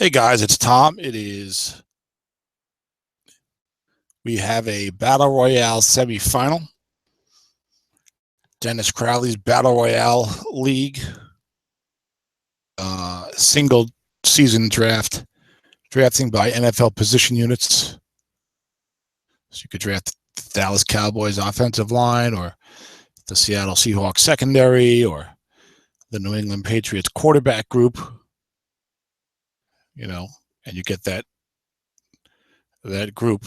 Hey guys, it's Tom. We have a Battle Royale semifinal. Dennis Crowley's Battle Royale League. Single season draft. Drafting by NFL position units. So you could draft the Dallas Cowboys offensive line, or the Seattle Seahawks secondary, or the New England Patriots quarterback group. And you get that group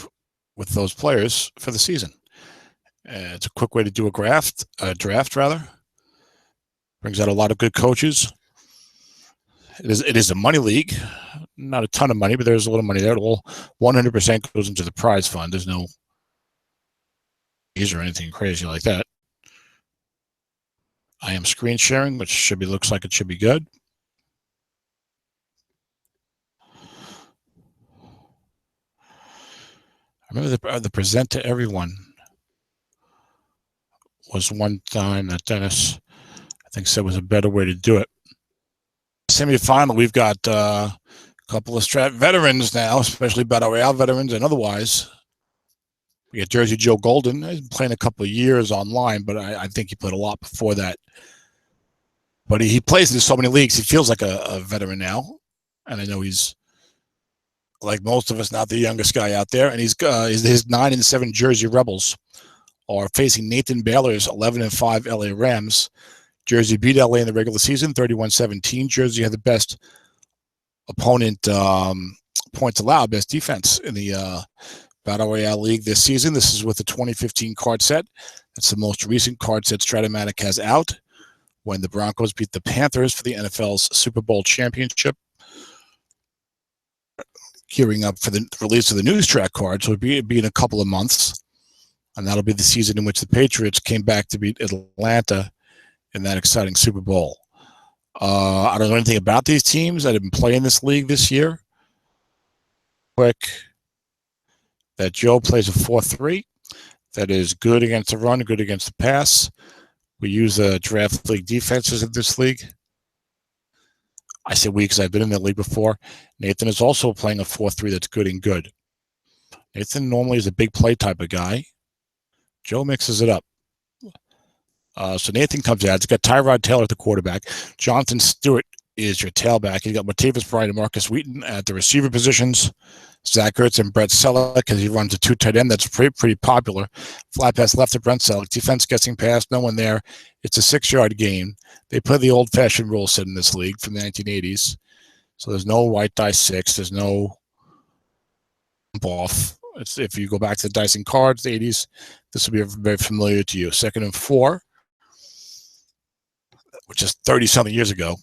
with those players for the season. It's a quick way to do a draft. Brings out a lot of good coaches. It is a money league, not a ton of money, but there's a little money there. All 100% goes into the prize fund. There's no fees or anything crazy like that. I am screen sharing, which looks like it should be good. I remember the present to everyone was one time that Dennis, I think, said was a better way to do it. Semi-final, we've got a couple of Strat veterans now, especially Battle Royale veterans and otherwise. We got Jersey Joe Golden. He's been playing a couple of years online, but I think he played a lot before that. But he plays in so many leagues, he feels like a veteran now. And I know he's, like most of us, not the youngest guy out there. And his 9-7 Jersey Rebels are facing Nathan Baylor's 11-5 LA Rams. Jersey beat LA in the regular season, 31-17. Jersey had the best opponent points allowed, best defense in the Battle Royale League this season. This is with the 2015 card set. That's the most recent card set Strat-O-Matic has out, when the Broncos beat the Panthers for the NFL's Super Bowl championship. Gearing up for the release of the new Strat cards, so it'll be in a couple of months. And that'll be the season in which the Patriots came back to beat Atlanta in that exciting Super Bowl. I don't know anything about these teams. I didn't play in this league this year. Quick, that Joe plays a 4-3. That is good against the run, good against the pass. We use draft league defenses in this league. I say we because I've been in the league before. Nathan is also playing a 4-3 that's good and good. Nathan normally is a big play type of guy. Joe mixes it up. So Nathan comes out. He's got Tyrod Taylor at the quarterback. Jonathan Stewart is your tailback. He's got Martavis Bryant and Marcus Wheaton at the receiver positions. Zach Ertz and Brett Selleck, because he runs a 2 tight end. That's pretty popular. Flat pass left to Brett Selleck. Defense guessing pass, no one there. It's a 6-yard game. They play the old-fashioned rule set in this league from the 1980s. So there's no white dice 6. There's no bump off. If you go back to the dicing cards, the 80s, this will be very familiar to you. 2nd and 4, which is 30-something years ago.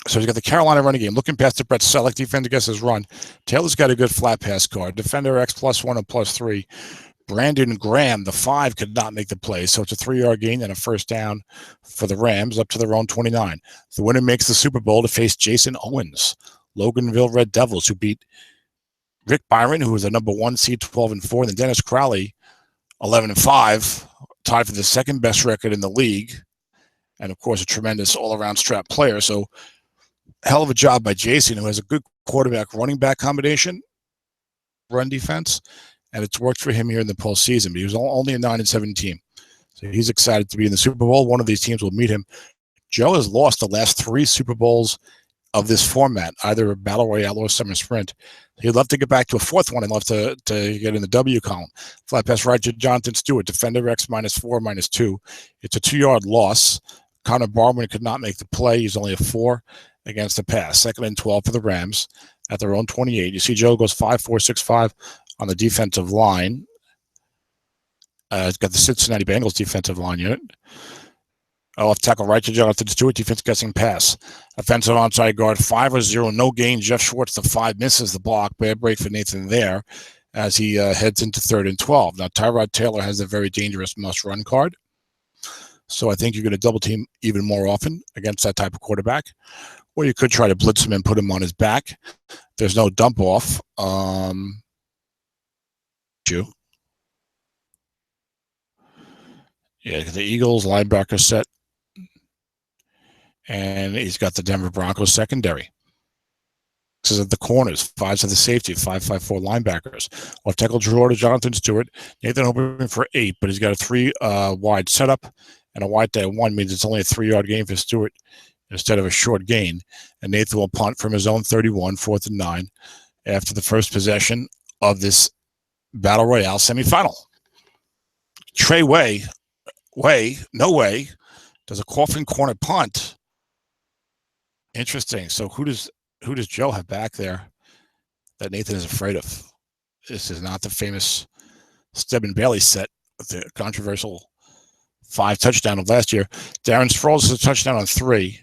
So he's got the Carolina running game. Looking past the Brett Selleck, defender guesses his run. Taylor's got a good flat pass card. Defender X +1 and +3. Brandon Graham, the 5, could not make the play. So it's a 3-yard gain and a first down for the Rams up to their own 29. The winner makes the Super Bowl to face Jason Owens, Loganville Red Devils, who beat Rick Byron, who was the number 1 seed, 12-4, and then Dennis Crowley, 11-5, tied for the second best record in the league. And of course, a tremendous all-around Strat player. So hell of a job by Jason, who has a good quarterback running back combination, run defense, and it's worked for him here in the postseason. But he was only a 9-7 team. So he's excited to be in the Super Bowl. One of these teams will meet him. Joe has lost the last 3 Super Bowls of this format, either a Battle Royale or Summer Sprint. He'd love to get back to a 4th one and love to get in the W column. Flat pass right to Jonathan Stewart, defender X -4, -2. It's a 2-yard loss. Connor Barwin could not make the play. He's only a 4 against the pass. 2nd and 12 for the Rams at their own 28. You see Joe goes 5-4, 6-5 on the defensive line. He's got the Cincinnati Bengals defensive line unit. Off tackle right to Jonathan Stewart, defense guessing pass. Offensive onside guard, 5-0, no gain. Jeff Schwartz, the 5, misses the block. Bad break for Nathan there as he heads into 3rd and 12. Now, Tyrod Taylor has a very dangerous must-run card. So I think you're going to double team even more often against that type of quarterback. Or you could try to blitz him and put him on his back. There's no dump off. Yeah, the Eagles linebacker set. And he's got the Denver Broncos secondary. This is at the corners, 5s at the safety, 5-5-4 linebackers. Left tackle draw to Jonathan Stewart. Nathan hoping for 8, but he's got a 3 wide setup, and a wide day 1 means it's only a 3-yard gain for Stewart instead of a short gain. And Nathan will punt from his own 31, 4th and 9, after the first possession of this Battle Royale semifinal. Trey Way does a coffin corner punt. Interesting. So who does Joe have back there that Nathan is afraid of? This is not the famous Stebbin Bailey set with the controversial 5 touchdown of last year. Darren Sproles is a touchdown on 3.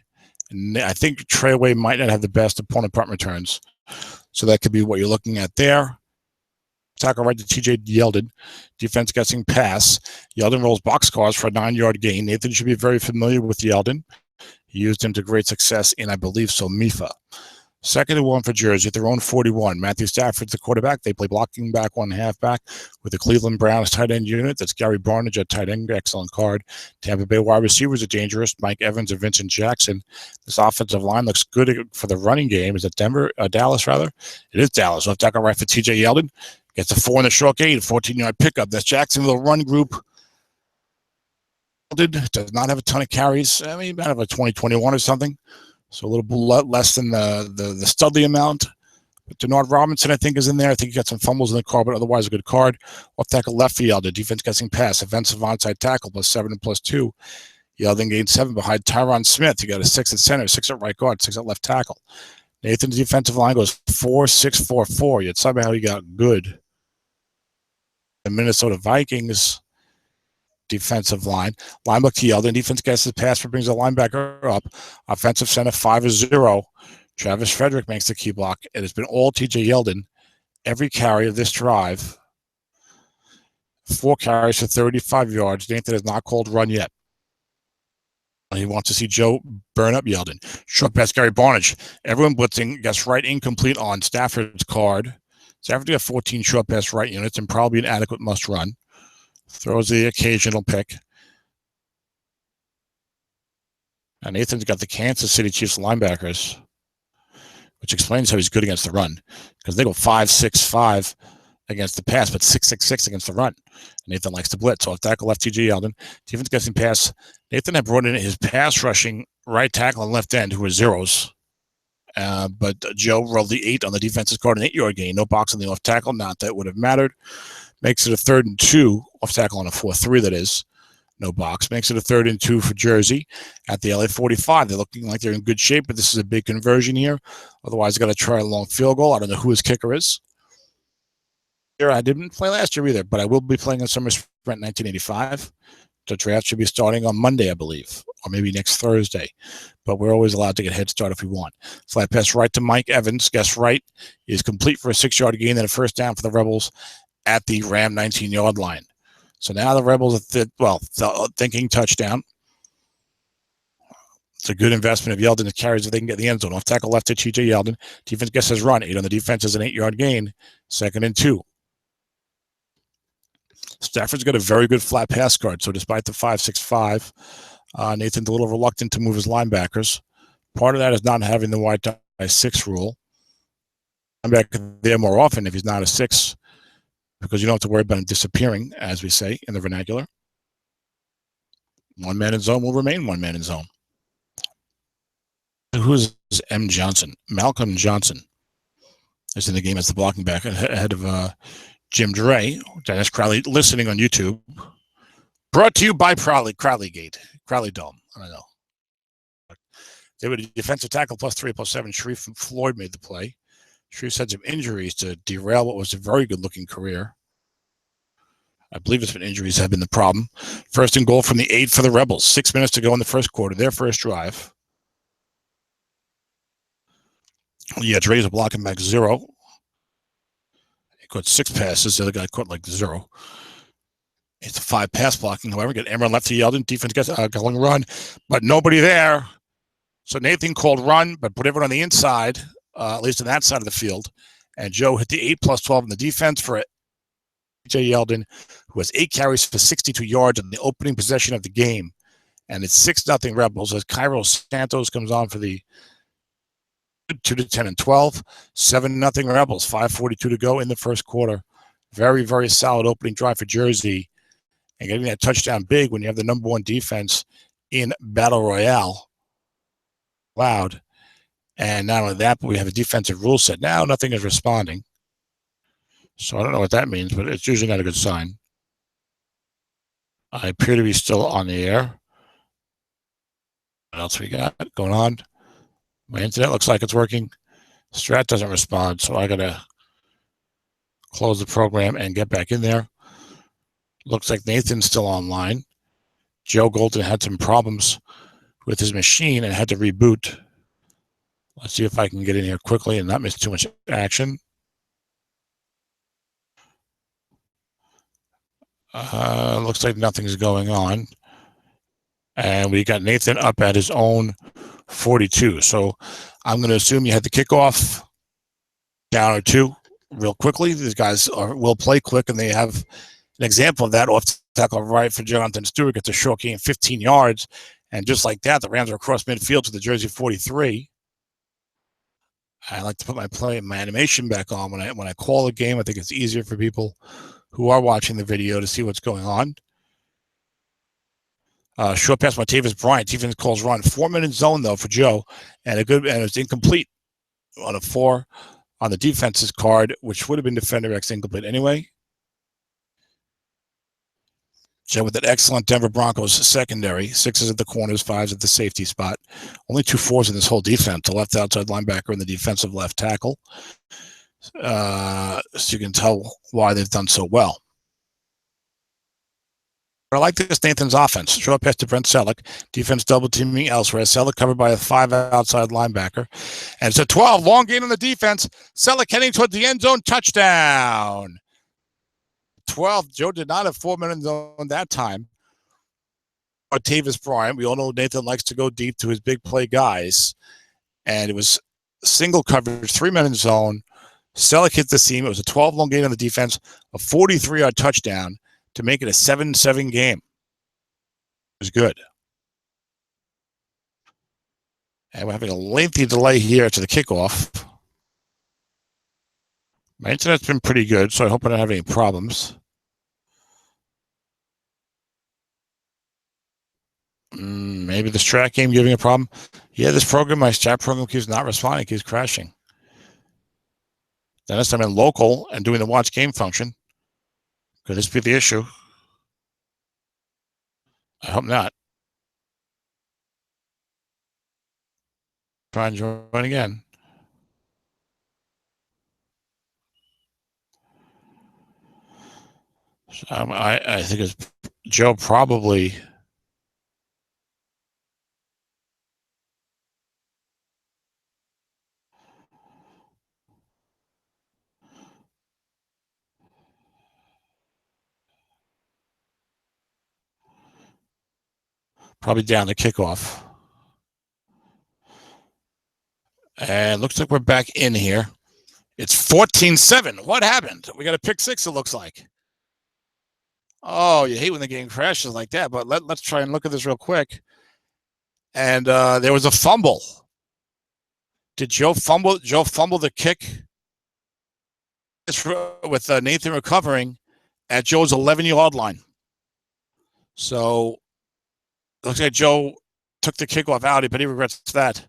And I think Trey Way might not have the best opponent punt returns. So that could be what you're looking at there. Tackle right to TJ Yeldon. Defense guessing pass. Yeldon rolls boxcars for a 9-yard gain. Nathan should be very familiar with Yeldon. He used him to great success in, I believe, so MIFA. 2nd and 1 for Jersey at their own 41. Matthew Stafford's the quarterback. They play blocking back, 1 halfback with the Cleveland Browns tight end unit. That's Gary Barnage at tight end, excellent card. Tampa Bay wide receivers are dangerous. Mike Evans and Vincent Jackson. This offensive line looks good for the running game. Is it Dallas, rather? It is Dallas. Left tackle right for TJ Yeldon. Gets a 4 in the short gain, 14-yard pickup. That's Jacksonville run group. Does not have a ton of carries. I mean, might have a 20-21 or something. So a little bit less than the Studley amount. But Denard Robinson, I think, is in there. I think he got some fumbles in the card, but otherwise a good card. Left tackle left for Yeldon. Defense guessing pass. Offensive onside tackle +7 and +2. Yeldon gained 7 behind Tyron Smith. He got a 6 at center, 6 at right guard, 6 at left tackle. Nathan's defensive line goes 4-6-4-4. Yet somehow he got good. The Minnesota Vikings defensive line. Linebacker to Yeldon. Defense guesses pass, brings the linebacker up. Offensive center 5-0. Travis Frederick makes the key block. It has been all TJ Yeldon every carry of this drive. 4 carries for 35 yards. Nathan has not called run yet. He wants to see Joe burn up Yeldon. Short pass, Gary Barnage. Everyone blitzing. Gets right incomplete on Stafford's card. Stafford got 14 short pass right units and probably an adequate must run. Throws the occasional pick. And Nathan's got the Kansas City Chiefs linebackers, which explains how he's good against the run, because they go 5-6-5 against the pass, but 6-6-6 against the run. Nathan likes to blitz. So off tackle left, TJ Yeldon. Defense guessing pass. Nathan had brought in his pass rushing right tackle and left end, who were zeros. But Joe rolled the 8 on the defensive card, an 8-yard gain. No box on the off tackle. Not that would have mattered. Makes it a 3rd and 2. Off tackle on a 4-3, that is. No box. Makes it a 3rd and 2 for Jersey at the LA 45. They're looking like they're in good shape, but this is a big conversion here. Otherwise, they've got to try a long field goal. I don't know who his kicker is. I didn't play last year either, but I will be playing in Summer Sprint 1985. The draft should be starting on Monday, I believe, or maybe next Thursday. But we're always allowed to get a head start if we want. Flat pass right to Mike Evans. Guess right is complete for a 6-yard gain and a first down for the Rebels at the Ram 19-yard line. So now the Rebels are thinking touchdown. It's a good investment of Yeldon that carries if they can get the end zone. Off tackle left to TJ Yeldon. Defense guesses run. 8 on the defense is an 8-yard gain. 2nd and 2. Stafford's got a very good flat pass guard. So despite the 5-6-5, Nathan's a little reluctant to move his linebackers. Part of that is not having the wide die 6 rule. Linebacker there more often if he's not a 6, because you don't have to worry about him disappearing, as we say in the vernacular. 1 man in zone will remain 1 man in zone. Who's M. Johnson? Malcolm Johnson is in the game as the blocking back ahead of Jim Dre. Dennis Crowley listening on YouTube. Brought to you by Crowleygate. Crowley Dome. I don't know. They were defensive tackle +3, +7. Sharif and Floyd made the play. Sharif had some injuries to derail what was a very good-looking career. I believe it's been injuries have been the problem. 1st and goal from the 8 for the Rebels. 6 minutes to go in the first quarter. Their first drive. Yeah, Dre's a blocking back 0. He caught 6 passes. The other guy caught like 0. It's a 5 pass blocking. However, get Emron left to Yeldon. Defense gets a going run, but nobody there. So Nathan called run, but put everyone on the inside, at least on that side of the field. And Joe hit the 8 + 12 in the defense for TJ Yeldon, who has 8 carries for 62 yards in the opening possession of the game. and it's 6-0 Rebels as Cairo Santos comes on for the 2-10 and 12. 7-0 Rebels. 5:42 to go in the first quarter. Very, very solid opening drive for Jersey, and getting that touchdown big when you have the number one defense in Battle Royale. Loud. And not only that, but we have a defensive rule set. Now nothing is responding. So I don't know what that means, but it's usually not a good sign. I appear to be still on the air. What else we got going on? My internet looks like it's working. Strat doesn't respond, so I got to close the program and get back in there. Looks like Nathan's still online. Joe Golden had some problems with his machine and had to reboot. Let's see if I can get in here quickly and not miss too much action. Looks like nothing's going on. And we got Nathan up at his own 42. So I'm going to assume you had the kickoff down or two real quickly. These guys will play quick, and they have an example of that off tackle right for Jonathan Stewart. Gets a short gain, 15 yards. And just like that, the Rams are across midfield to the Jersey 43. I like to put my animation back on when I call a game. I think it's easier for people who are watching the video to see what's going on. Short pass Martavis Bryant. Defense calls run. 4-minute zone though for Joe, and it's incomplete on a 4 on the defense's card, which would have been defender X incomplete anyway. Joe with an excellent Denver Broncos secondary. 6s at the corners, 5s at the safety spot. Only 2 4s in this whole defense. The left outside linebacker and the defensive left tackle. So you can tell why they've done so well. I like this Nathan's offense. Short pass to Brent Selleck. Defense double teaming elsewhere. Selleck covered by a 5 outside linebacker. And it's a 12. Long gain on the defense. Selleck heading towards the end zone. Touchdown. 12. Joe did not have 4-minute zone that time. Martavis Bryant. We all know Nathan likes to go deep to his big play guys. And it was single coverage, 3-minute zone. Selleck hit the seam. It was a 12 long gain on the defense, a 43-yard touchdown to make it a 7-7 game. It was good. And we're having a lengthy delay here to the kickoff. My internet's been pretty good, so I hope I don't have any problems. Maybe the Strat game giving a problem. Yeah, this program, my Strat program keeps not responding, keeps crashing. Dennis, I'm in local and doing the watch game function. Could this be the issue? I hope not. Try and join again. I think it's Joe probably. Probably down the kickoff. And looks like we're back in here. It's 14-7. What happened? We got a pick 6, it looks like. Oh, you hate when the game crashes like that, but let's try and look at this real quick. And there was a fumble. Did Joe fumble? Joe fumble the kick with Nathan recovering at Joe's 11-yard line. So looks like Joe took the kickoff out, but he regrets that.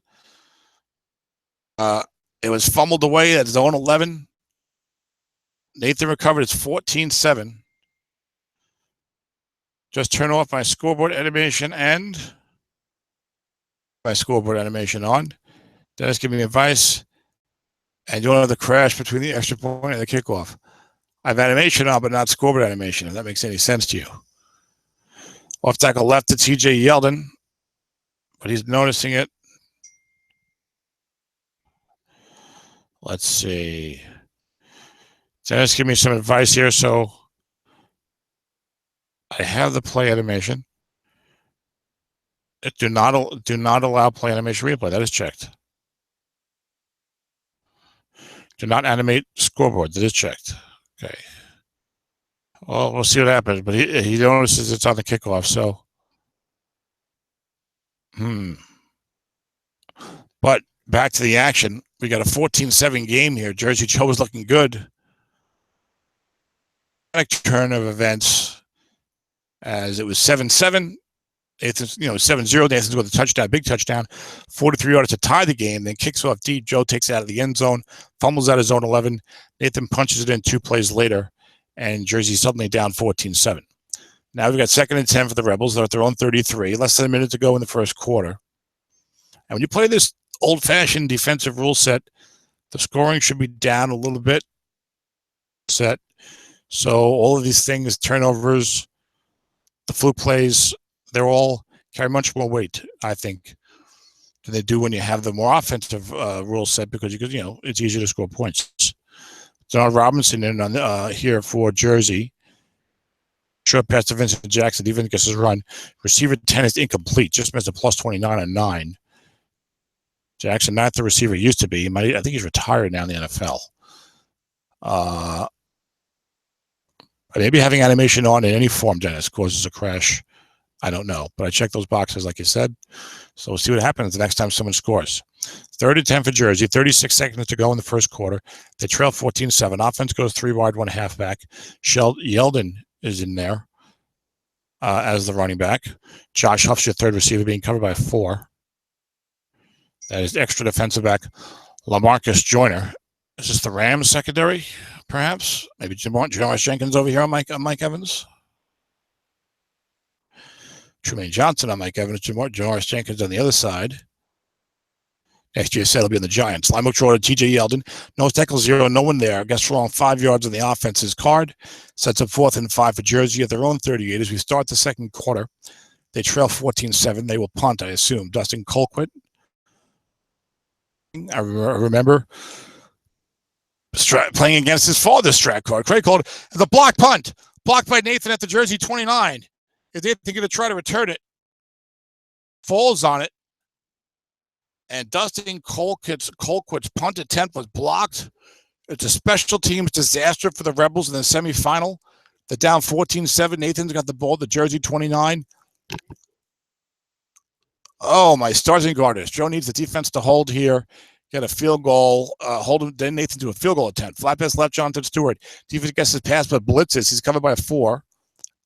It was fumbled away at zone 11. Nathan recovered. It's 14-7. Just turn off my scoreboard animation and my scoreboard animation on. Dennis, give me advice. And you don't have the crash between the extra point and the kickoff. I have animation on, but not scoreboard animation, if that makes any sense to you. Off tackle left to TJ Yeldon, but he's noticing it. Let's see. Dennis, give me some advice here. So I have the play animation. Do not allow play animation replay. That is checked. Do not animate scoreboard. That is checked. Okay. Well, we'll see what happens. But he notices it's on the kickoff. So But back to the action. We got a 14-7 game here. Jersey Joe is looking good. Turn of events as it was 7-7. Nathan's, 7-0. Nathan's with a touchdown, big touchdown, 43 yards to tie the game. Then kicks off deep. Joe takes it out of the end zone, fumbles out of zone 11. Nathan punches it in 2 plays later, and Jersey suddenly down 14-7. Now we've got 2nd and 10 for the Rebels. They're at their own 33. Less than a minute to go in the first quarter. And when you play this old-fashioned defensive rule set, the scoring should be down a little bit. So all of these things, turnovers, the fluke plays, they're all carry much more weight, I think, than they do when you have the more offensive rule set, because it's easier to score points. John Robinson in on here for Jersey. Short pass to Vincent Jackson. Defense gets his run. Receiver 10 is incomplete. Just missed a plus 29 on 9. Jackson, not the receiver he used to be. I think he's retired now in the NFL. Maybe having animation on in any form, Dennis, causes a crash. I don't know, but I checked those boxes like you said. So we'll see what happens the next time someone scores. 3rd and 10 for Jersey. 36 seconds to go in the first quarter. They trail 14-7. Offense goes 3 wide, 1 halfback. Yeldon is in there as the running back. Josh Huff's your third receiver, being covered by 4. That is extra defensive back LaMarcus Joyner. Is this the Rams secondary, perhaps? Maybe Janoris Jenkins over here on Mike Evans. Trumaine Johnson on Mike Evans. Janoris Jenkins on the other side. Next year said it'll be on the Giants. Linebacker draw to TJ Yeldon. Nose tackle 0, no one there. Gets wrong 5 yards on the offense's card. Sets up 4th and 5 for Jersey at their own 38 as we start the second quarter. They trail 14-7. They will punt, I assume. Dustin Colquitt. I remember playing against his father's Strat card. Craig called the block punt. Blocked by Nathan at the Jersey 29. If they're going to try to return it, falls on it. And Dustin Colquitt's punt attempt was blocked. It's a special teams disaster for the Rebels in the semifinal. They're down 14-7. Nathan's got the ball, the Jersey 29. Oh, my stars and garters. Joe needs the defense to hold here. Get a field goal. Hold him. Then Nathan do a field goal attempt. Flat pass left, Jonathan Stewart. Defense gets his pass, but blitzes. He's covered by a 4.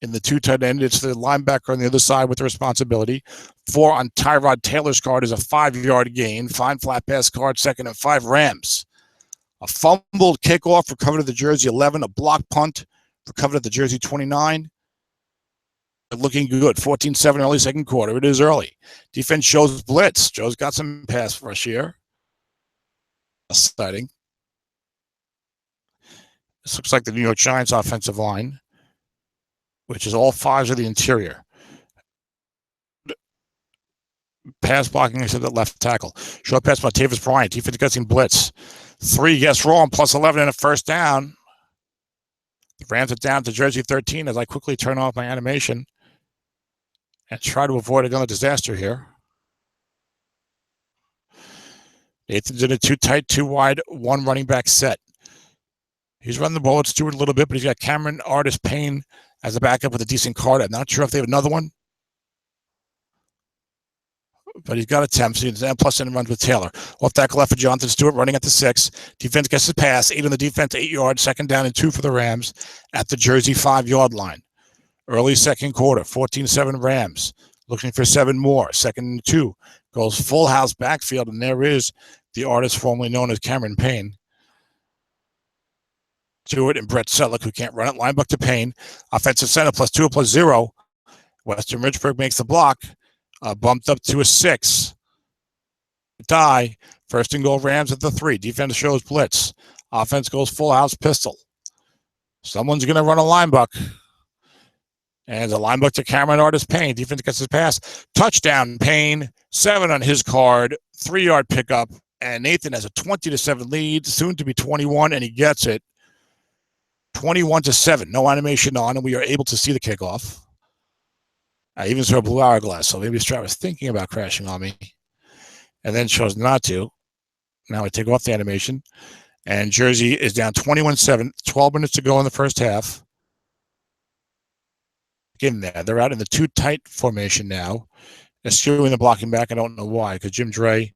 In the 2 tight end, it's the linebacker on the other side with the responsibility. 4 on Tyrod Taylor's card is a 5-yard gain. Fine flat pass card, 2nd and 5 Rams. A fumbled kickoff recovered at the Jersey 11. A block punt recovered at the Jersey 29. Looking good. 14-7 early second quarter. It is early. Defense shows blitz. Joe's got some pass rush here. Exciting. This looks like the New York Giants offensive line, which is all 5s of the interior. Pass blocking, I said that left tackle. Short pass by Tavis Bryant. Defense gets him blitz. 3 gets wrong, plus 11 and a first down. The Rams it down to Jersey 13 as I quickly turn off my animation and try to avoid another disaster here. Nathan's in a 2 tight, 2 wide, 1 running back set. He's running the ball with Stewart a little bit, but he's got Cameron Artis Payne as a backup with a decent card. I'm not sure if they have another one, but he's got attempts. He's plus and runs with Taylor. Off tackle left for Jonathan Stewart, running at the 6. Defense gets his pass. 8 on the defense, 8 yards. 2nd down and 2 for the Rams at the Jersey 5-yard line. Early second quarter, 14-7 Rams. Looking for 7 more. 2nd and 2. Goes full house backfield, and there is the artist formerly known as Cameron Payne. Stewart and Brett Selleck, who can't run it. Linebacker to Payne. Offensive center +2 +0. Western Ridgeburg makes the block. Bumped up to a 6. Die. 1st and goal Rams at the 3. Defense shows blitz. Offense goes full house pistol. Someone's going to run a linebacker. And the linebacker to Cameron Artis Payne. Defense gets his pass. Touchdown Payne. 7 on his card. 3-yard pickup. And Nathan has a 20-7 lead. Soon to be 21, and he gets it. 21-7. No animation on, and we are able to see the kickoff. I even saw a blue hourglass, so maybe Strat was thinking about crashing on me and then chose not to. Now I take off the animation, and Jersey is down 21-7, 12 minutes to go in the first half. Again, they're out in the 2 tight formation now, eschewing the blocking back. I don't know why, because Jim Dre,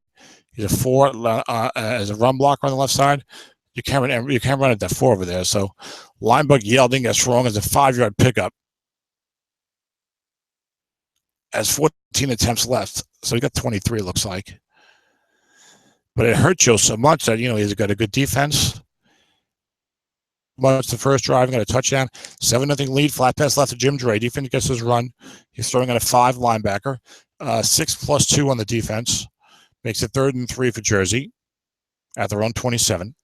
he's a 4 as a run blocker on the left side. You can't run at that 4 over there. So Linebacker Yeldon gets wrong as a 5-yard pickup. Has 14 attempts left, so he got 23. It looks like, but it hurt Joe so much that he's got a good defense. Much the first drive, got a touchdown, 7-0 lead. Flat pass left to Jim Dre. Defense gets his run. He's throwing at a 5 linebacker, 6+2 on the defense. Makes it 3rd and 3 for Jersey at their own 27.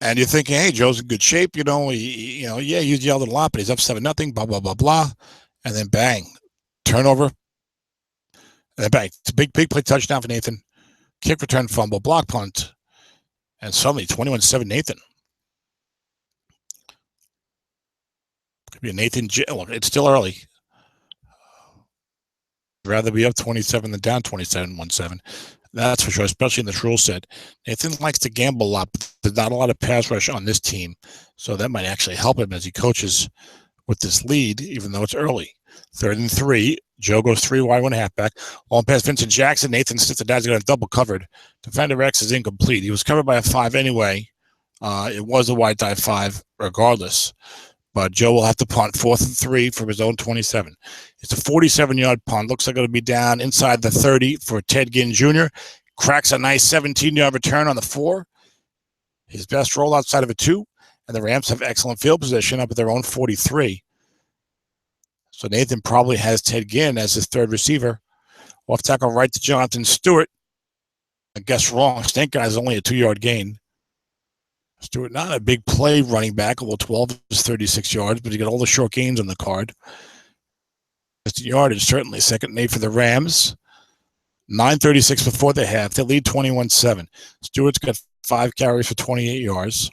And you're thinking, hey, Joe's in good shape. He's yelled a lot, but he's up 7-0. Blah blah blah blah, and then bang, turnover. And then bang, it's a big play touchdown for Nathan. Kick return fumble, block punt, and suddenly 21-7 Nathan. Could be a Nathan. It's still early. I'd rather be up 27 than down 27-17. That's for sure, especially in this rule set. Nathan likes to gamble a lot, but there's not a lot of pass rush on this team. So that might actually help him as he coaches with this lead, even though it's early. 3rd and 3. Joe goes 3 wide, 1 halfback. Long pass Vincent Jackson. Nathan sits the dad's got a double covered. Defender X is incomplete. He was covered by a 5 anyway. It was a wide dive 5 regardless. But Joe will have to punt 4th and 3 from his own 27. It's a 47-yard punt. Looks like it'll be down inside the 30 for Ted Ginn Jr. Cracks a nice 17-yard return on the 4. His best roll outside of a 2. And the Rams have excellent field position up at their own 43. So Nathan probably has Ted Ginn as his 3rd receiver. Off tackle right to Jonathan Stewart. I guess wrong. Snake Guy's only a 2-yard gain. Stewart, not a big play running back, although 12 is 36 yards, but he got all the short gains on the card. 50 yardage, certainly. 2nd and 8 for the Rams. 9:36 before the half. They lead 21-7. Stewart's got 5 carries for 28 yards.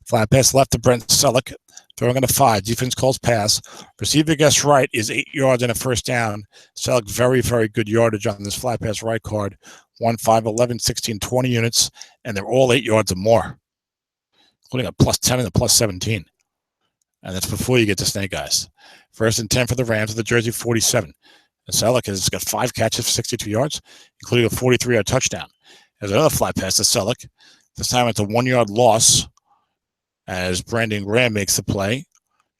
Flat pass left to Brent Selleck. Throwing on a 5. Defense calls pass. Receiver gets right is 8 yards and a 1st down. Selleck, very, very good yardage on this flat pass right card. 1, 5, 11, 16, 20 units, and they're all 8 yards or more, including a +10 and a +17. And that's before you get to Snake Eyes. 1st and 10 for the Rams at the Jersey 47. And Selleck has got 5 catches for 62 yards, including a 43-yard touchdown. There's another flat pass to Selleck. This time it's a 1-yard loss as Brandon Graham makes the play.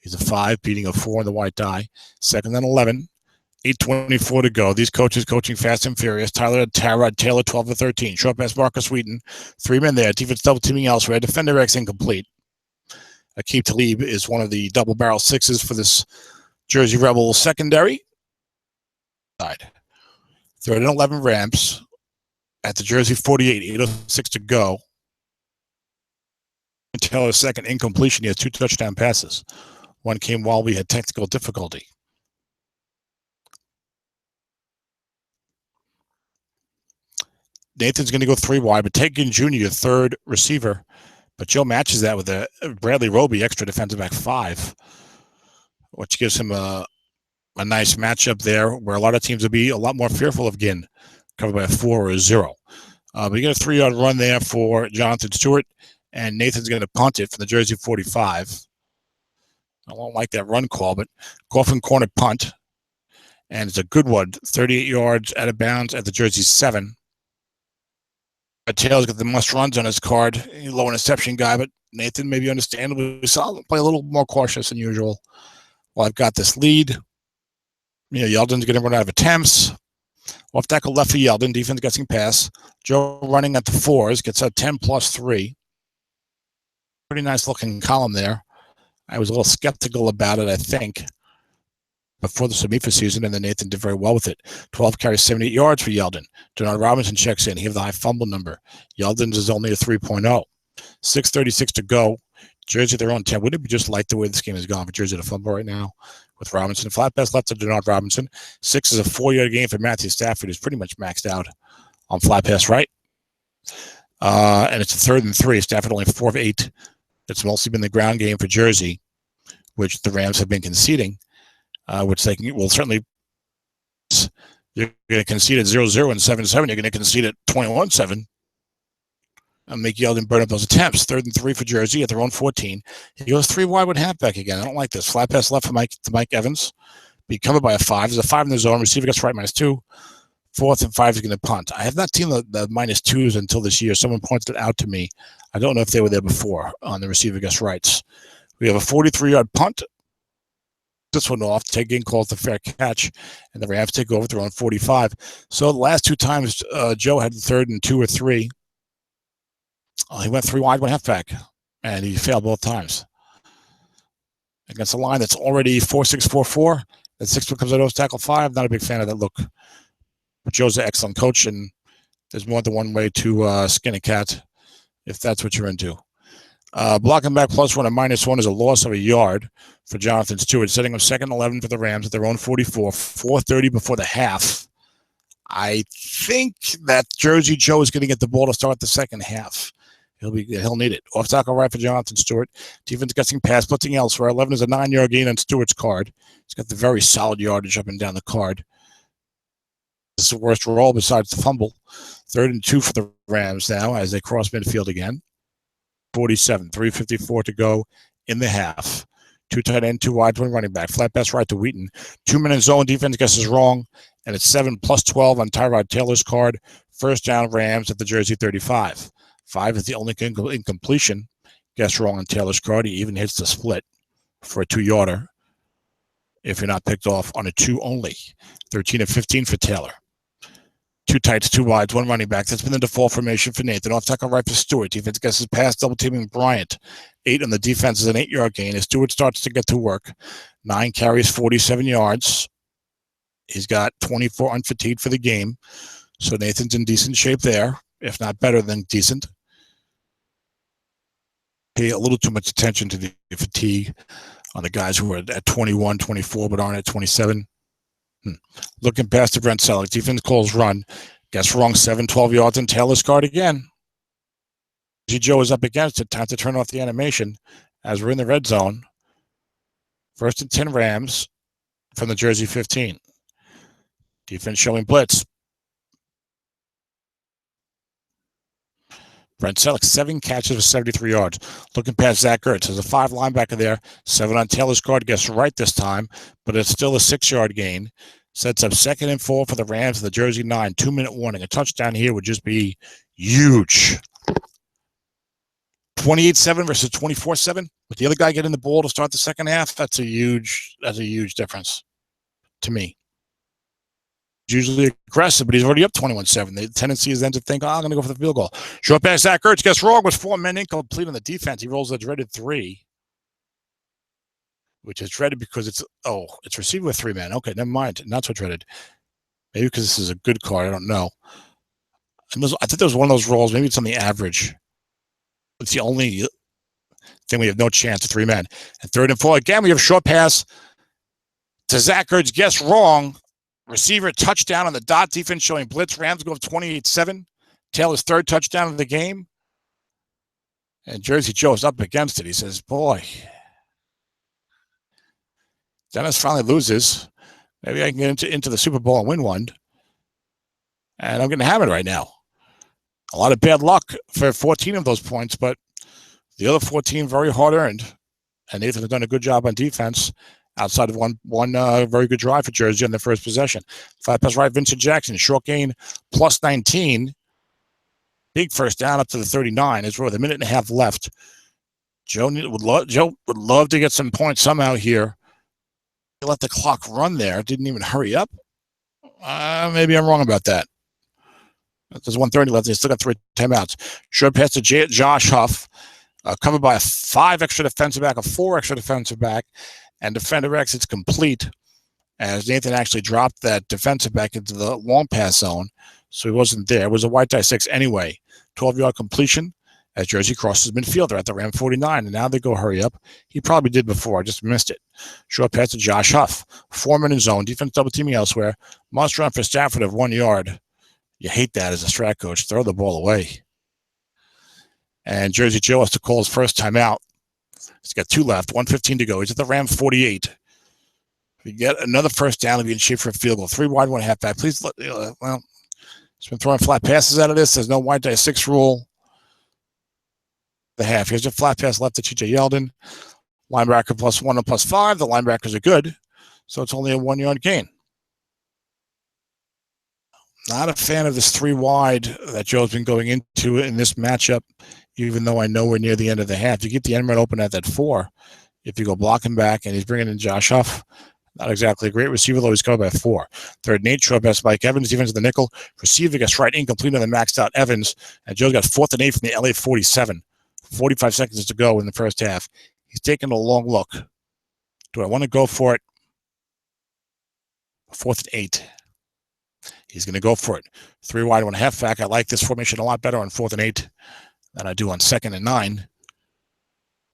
He's a 5, beating a 4 in the white die. 2nd and 11. 8:24 to go. These coaches coaching fast and furious. Tyrod Taylor, 12 of 13. Short pass, Marcus Wheaton. 3 men there. Defense double teaming elsewhere. Defender X incomplete. Aqib Talib is one of the double barrel 6s for this Jersey Rebel secondary. 3rd and 11 Rams at the Jersey 48. 8:06 to go. Taylor's 2nd incompletion. He has 2 touchdown passes. One came while we had technical difficulty. Nathan's going to go 3 wide, but Ted Ginn Jr., your 3rd receiver. But Joe matches that with a Bradley Roby, extra defensive back 5, which gives him a nice matchup there where a lot of teams would be a lot more fearful of Ginn, covered by a 4 or a 0. But you get a 3-yard run there for Jonathan Stewart, and Nathan's going to punt it from the Jersey 45. I don't like that run call, but Coffin corner punt, and it's a good one, 38 yards out of bounds at the Jersey 7. Taylor's got the must runs on his card. He's a low interception guy, but Nathan, maybe understandably, play a little more cautious than usual. Well, I've got this lead. Yeldon's going to run out of attempts. Off tackle left for Yeldon. Defense gets him pass. Joe running at the 4s, gets a 10+3. Pretty nice looking column there. I was a little skeptical about it, I think, before the Samifa season, and then Nathan did very well with it. 12 carries, 78 yards for Yeldon. Denard Robinson checks in. He has the high fumble number. Yeldon's is only a 3.0. 6:36 to go. Jersey, their own 10. Wouldn't it be just like the way this game has gone for Jersey to fumble right now with Robinson? Flat pass left to Denard Robinson. 6 is a 4-yard gain for Matthew Stafford, who's pretty much maxed out on flat pass right. And it's a 3rd and 3. Stafford only 4 of 8. It's mostly been the ground game for Jersey, which the Rams have been conceding. Which they will certainly. You're going to concede at 0-0 and 7-7. You're going to concede at 21-7. Make Yeldon burn up those attempts. 3rd and 3 for Jersey at their own 14. He goes 3 wide with halfback again. I don't like this. Flat pass left for Mike Evans. Be covered by a 5. There's a 5 in the zone. Receiver gets right -2. 4th and 5 is going to punt. I have not seen the -2s until this year. Someone pointed it out to me. I don't know if they were there before on the receiver gets rights. We have a 43-yard punt. This one off. Taking calls the fair catch, and the Rams take over their own 45. So the last 2 times Joe had 3rd and 2 or 3. He went 3 wide, 1 halfback, and he failed both times. Against a line that's already 4-6-4-4. That 6 comes out of tackle 5. Not a big fan of that look. But Joe's an excellent coach, and there's more than one way to skin a cat if that's what you're into. Blocking back +1 and -1 is a loss of a yard for Jonathan Stewart, setting up 2nd and 11 for the Rams at their own 44, 4:30 before the half. I think that Jersey Joe is going to get the ball to start the second half. He'll need it. Off tackle right for Jonathan Stewart. Defense getting pass, blitzing elsewhere. 11 is a 9-yard gain on Stewart's card. He's got the very solid yardage up and down the card. This is the worst roll besides the fumble. 3rd and 2 for the Rams now as they cross midfield again. 47, 3:54 to go in the half. 2 tight end, 2 wide, 1 running back. Flat pass right to Wheaton. 2-minute zone defense guesses wrong, and it's 7 + 12 on Tyrod Taylor's card. First down Rams at the Jersey 35. 5 is the only incompletion. Guess wrong on Taylor's card. He even hits the split for a 2-yarder if you're not picked off on a 2 only. 13 of 15 for Taylor. 2 tights, 2 wides, 1 running back. That's been the default formation for Nathan. Off tackle right for Stewart. Defense guesses pass, double teaming Bryant. 8 on the defense is an 8-yard gain as Stewart starts to get to work. 9 carries, 47 yards. He's got 24 unfatigued for the game. So Nathan's in decent shape there, if not better than decent. Pay a little too much attention to the fatigue on the guys who are at 21, 24, but aren't at 27. Looking past to Brent Selleck. Defense calls run. Guess wrong. 7, 12 yards on Taylor's card again. Joe is up against it. Time to turn off the animation as we're in the red zone. 1st and 10 Rams from the Jersey 15. Defense showing blitz. Brent Selleck, 7 catches for 73 yards. Looking past Zach Ertz. There's a 5 linebacker there. 7 on Taylor's card. Gets right this time, but it's still a 6-yard gain. Sets up 2nd and 4 for the Rams of the Jersey 9. 2-minute warning. A touchdown here would just be huge. 28-7 versus 24-7. With the other guy getting the ball to start the second half, that's a huge difference to me. Usually aggressive, but he's already up 21-7. The tendency is then to think, I'm going to go for the field goal. Short pass, Zach Ertz gets wrong with 4 men incomplete on the defense. He rolls a dreaded 3, which is dreaded because it's received with 3 men. Okay, never mind. Not so dreaded. Maybe because this is a good card. I don't know. And I think there was one of those rolls. Maybe it's on the average. It's the only thing we have no chance of 3 men. And 3rd and 4, again, we have short pass to Zach Ertz. Guess wrong. Receiver touchdown on the dot. Defense showing blitz. Rams go 28-7. Taylor's 3rd touchdown of the game. And Jersey Joe's up against it. He says, boy. Dennis finally loses. Maybe I can get into the Super Bowl and win one. And I'm going to have it right now. A lot of bad luck for 14 of those points, but the other 14 very hard earned. And Nathan has done a good job on defense. Outside of one very good drive for Jersey on their first possession. 5 pass right, Vincent Jackson. Short gain, +19. Big first down up to the 39. It's with a minute and a half left. Joe would love to get some points somehow here. He let the clock run there. Didn't even hurry up. Maybe I'm wrong about that. There's 1:30 left. They still got 3 timeouts. Short pass to Josh Huff. Covered by a 5 extra defensive back, a 4 extra defensive back. And defender X, it's complete as Nathan actually dropped that defensive back into the long pass zone. So he wasn't there. It was a white die 6 anyway. 12-yard completion as Jersey crosses midfield. They're at the Ram 49, and now they go hurry up. He probably did before. I just missed it. Short pass to Josh Huff. 4-minute zone. Defense double teaming elsewhere. Must run for Stafford of 1 yard. You hate that as a strat coach. Throw the ball away. And Jersey Joe has to call his first timeout. He's got 2 left, 1:15 to go. He's at the Ram 48. If we get another first down, he'll be in shape for a field goal. 3 wide, 1 halfback. Please, he's been throwing flat passes out of this. There's no white die 6 rule. The half. Here's a flat pass left to TJ Yeldon. Linebacker +1 and +5. The linebackers are good, so it's only a 1 yard gain. Not a fan of this 3 wide that Joe's been going into in this matchup, even though I know we're near the end of the half. You keep the end run open at that 4. If you go blocking back and he's bringing in Josh Huff, not exactly a great receiver, though he's covered by 4. Third and 8, short pass Mike Evans, defense of the nickel. Receiver gets right, incomplete on the maxed out Evans, and Joe's got 4th and 8 from the LA 47. 45 seconds to go in the first half. He's taking a long look. Do I want to go for it? 4th and 8. He's going to go for it. 3 wide, 1 halfback. I like this formation a lot better on 4th and 8 than I do on 2nd and 9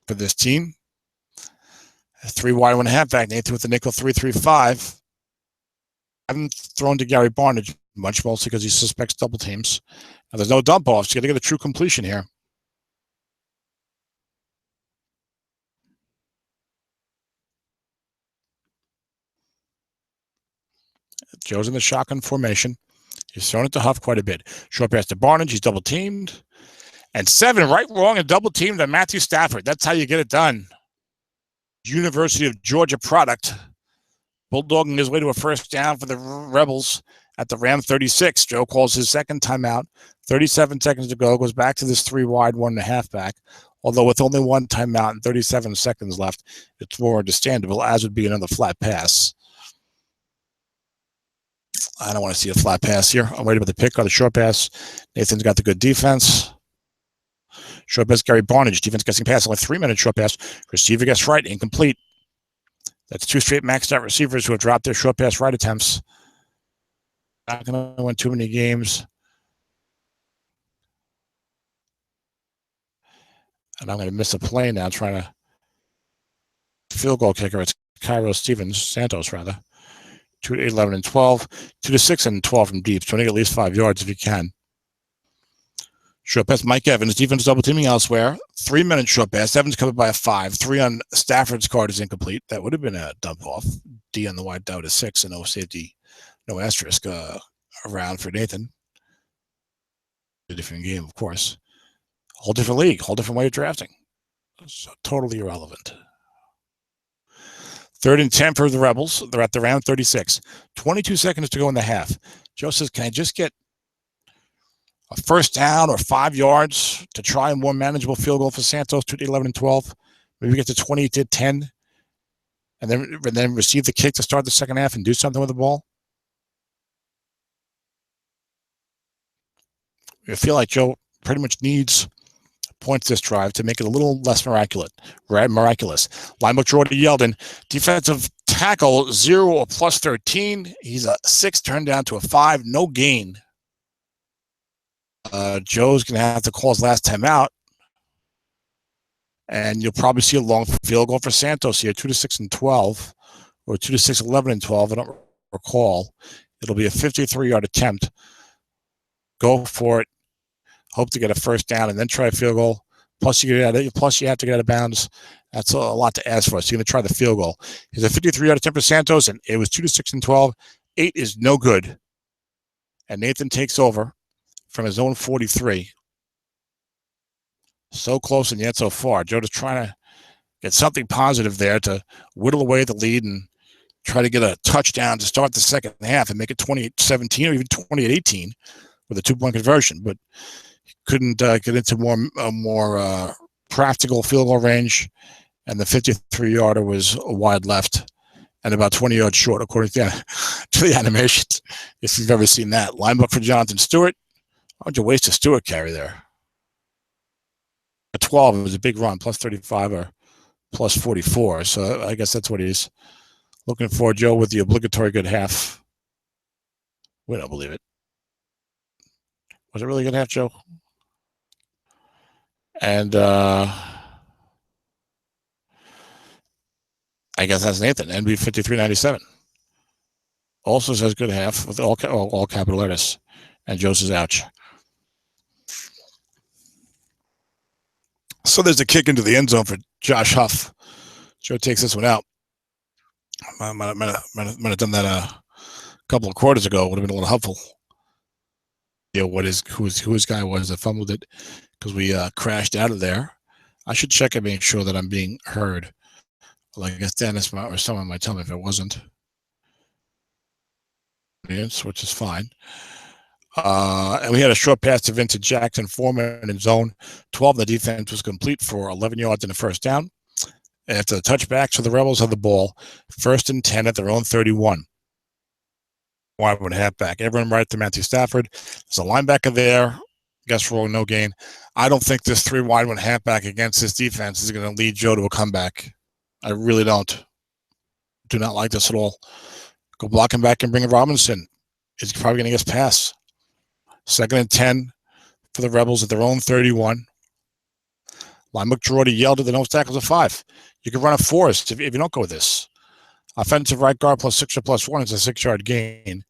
for this team. 3 wide, 1 halfback. Nathan with the nickel, 3-3-5. I haven't thrown to Gary Barnage much, mostly because he suspects double teams. Now, there's no dump offs. You got to get a true completion here. Joe's in the shotgun formation. He's thrown it to Huff quite a bit. Short pass to Barnage. He's double teamed. And 7 right, wrong, and double teamed to Matthew Stafford. That's how you get it done. University of Georgia product. Bulldogging his way to a first down for the Rebels at the Ram 36. Joe calls his second timeout. 37 seconds to go. Goes back to this 3 wide, 1 halfback. Although with only 1 timeout and 37 seconds left, it's more understandable, as would be another flat pass. I don't want to see a flat pass here. I'm worried about the pick or the short pass. Nathan's got the good defense. Short pass, Gary Barnage. Defense guessing pass, only 3-minute short pass. Receiver gets right, incomplete. That's 2 straight maxed out receivers who have dropped their short pass right attempts. Not going to win too many games. And I'm going to miss a play now trying to field goal kicker. It's Cairo Santos, rather. 2 to 11 and 12. 2 to 6 and 12 from deep. Trying to get at least 5 yards if you can. Short pass, Mike Evans. Defense double teaming elsewhere. 3-minute short pass. Evans covered by a 5. 3 on Stafford's card is incomplete. That would have been a dump off. D on the wide out is 6 and no safety, no asterisk around for Nathan. A different game, of course. Whole different league, whole different way of drafting. So totally irrelevant. 3rd and 10 for the Rebels. They're at the round 36. 22 seconds to go in the half. Joe says, can I just get a first down or 5 yards to try a more manageable field goal for Santos, 2 to 11 and 12? Maybe get to 20 to 10 and then receive the kick to start the second half and do something with the ball? I feel like Joe pretty much needs points this drive to make it a little less miraculous. Linebacker Jordy Yeldon, defensive tackle, 0 or +13. He's a 6 turned down to a 5, no gain. Joe's going to have to call his last time out. And you'll probably see a long field goal for Santos here, 2 to 6 and 12, or 2 to 6, 11 and 12. I don't recall. It'll be a 53-yard attempt. Go for it. Hope to get a first down and then try a field goal. Plus you have to get out of bounds. That's a lot to ask for. So you're going to try the field goal. Here's a 53-yard attempt for Santos, and it was 2 to 6 and 12. 8 is no good. And Nathan takes over from his own 43. So close and yet so far. Joe just trying to get something positive there to whittle away the lead and try to get a touchdown to start the second half and make it 28-17 or even 28-18 with a 2-point conversion. But couldn't get into more practical field goal range, and the 53-yarder was wide left and about 20 yards short, according to the animations, if you've ever seen that. Linebacker for Jonathan Stewart. Why'd you waste a Stewart carry there? At 12, it was a big run, +35 or +44. So I guess that's what he's looking for, Joe, with the obligatory good half. We don't believe it. Was it really a good half, Joe? And I guess that's Nathan, NB 5397. Also says good half with all capital letters. And Joe says ouch. So there's a kick into the end zone for Josh Huff. Joe takes this one out. I might have done that a couple of quarters ago. It would have been a little helpful. Who his guy was that fumbled it, because we crashed out of there. I should check and make sure that I'm being heard. Like, I guess Dennis or someone might tell me if it wasn't. Which is fine. And we had a short pass to Vincent Jackson, Foreman in zone 12. The defense was complete for 11 yards in the first down. After the touchback, so the Rebels have the ball. 1st and 10 at their own 31. Wide one halfback. Everyone right to Matthew Stafford. There's a linebacker there. Guess roll, no gain. I don't think this 3 wide one halfback against this defense is going to lead Joe to a comeback. I really don't. Do not like this at all. Go block him back and bring in Robinson. He's probably going to get his pass. 2nd and 10 for the Rebels at their own 31. Line McDrawdy yelled at the nose tackles of 5. You can run a forest if you don't go with this. Offensive right guard plus 6 or plus 1 is a 6-yard gain.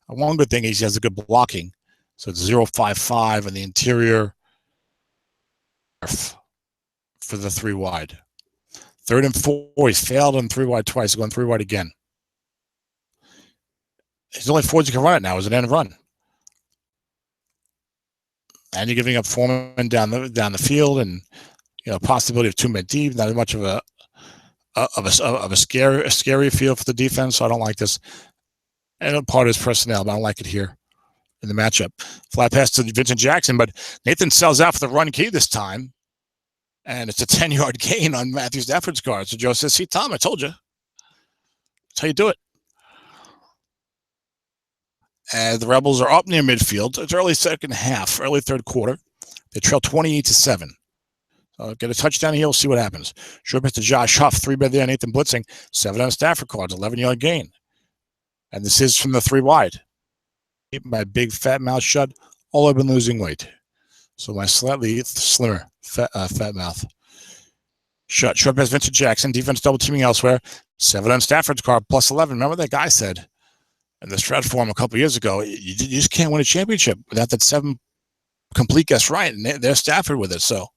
One good thing is he has a good blocking. So it's 0.55 in the interior for the 3 wide. 3rd and 4. He's failed on 3 wide twice. Going 3 wide again. There's only 4 you can run it now. Is an end run. And you're giving up Foreman down the field, and possibility of 2-men deep. Not much of a scary feel for the defense. So I don't like this. And part of his personnel, but I don't like it here in the matchup. Flat pass to Vincent Jackson, but Nathan sells out for the run key this time, and it's a 10-yard gain on Matthew Stafford's card. So Joe says, "See, Tom, I told you. That's how you do it." And the Rebels are up near midfield. It's early second half, early third quarter. They trail 28-7. Get a touchdown here. We'll see what happens. Short pass to Josh Huff. 3 by there. Nathan blitzing. 7 on Stafford cards. 11-yard gain. And this is from the 3 wide. Keep my big fat mouth shut. All I've been losing weight. So my slightly slimmer fat mouth shut. Short pass Vincent Jackson. Defense double teaming elsewhere. 7 on Stafford's card. Plus 11. Remember what that guy said in the Strat form a couple years ago? You just can't win a championship without that 7 complete guess right. And they're Stafford with it. So,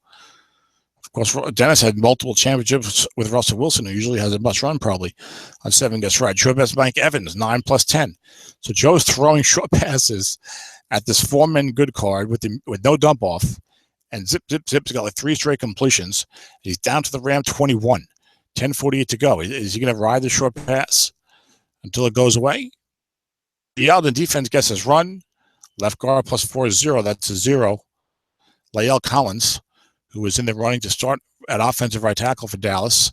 of course, Dennis had multiple championships with Russell Wilson, who usually has a must run probably on 7 guess right. Short pass Mike Evans, 9 plus 10. So Joe's throwing short passes at this 4-man good card with no dump off, and Zip's got like 3 straight completions. He's down to the Ram 21, 10:48 to go. Is he going to ride the short pass until it goes away? The Alden defense gets his run. Left guard plus 4 is 0. That's a 0. Lael Collins, who was in the running to start at offensive right tackle for Dallas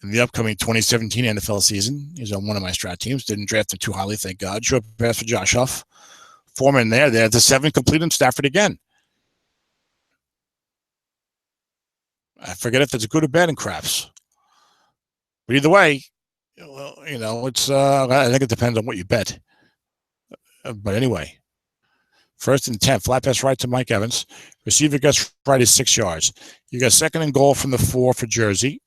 in the upcoming 2017 NFL season. He's on one of my strat teams. Didn't draft him too highly, thank God. Short pass for Josh Huff. Foreman there. They have the 7 complete on Stafford again. I forget if it's good or bad in craps. But either way, it's I think it depends on what you bet. But anyway, 1st and 10, flat pass right to Mike Evans. Receiver gets right is 6 yards. You got 2nd and goal from the 4 for Jersey.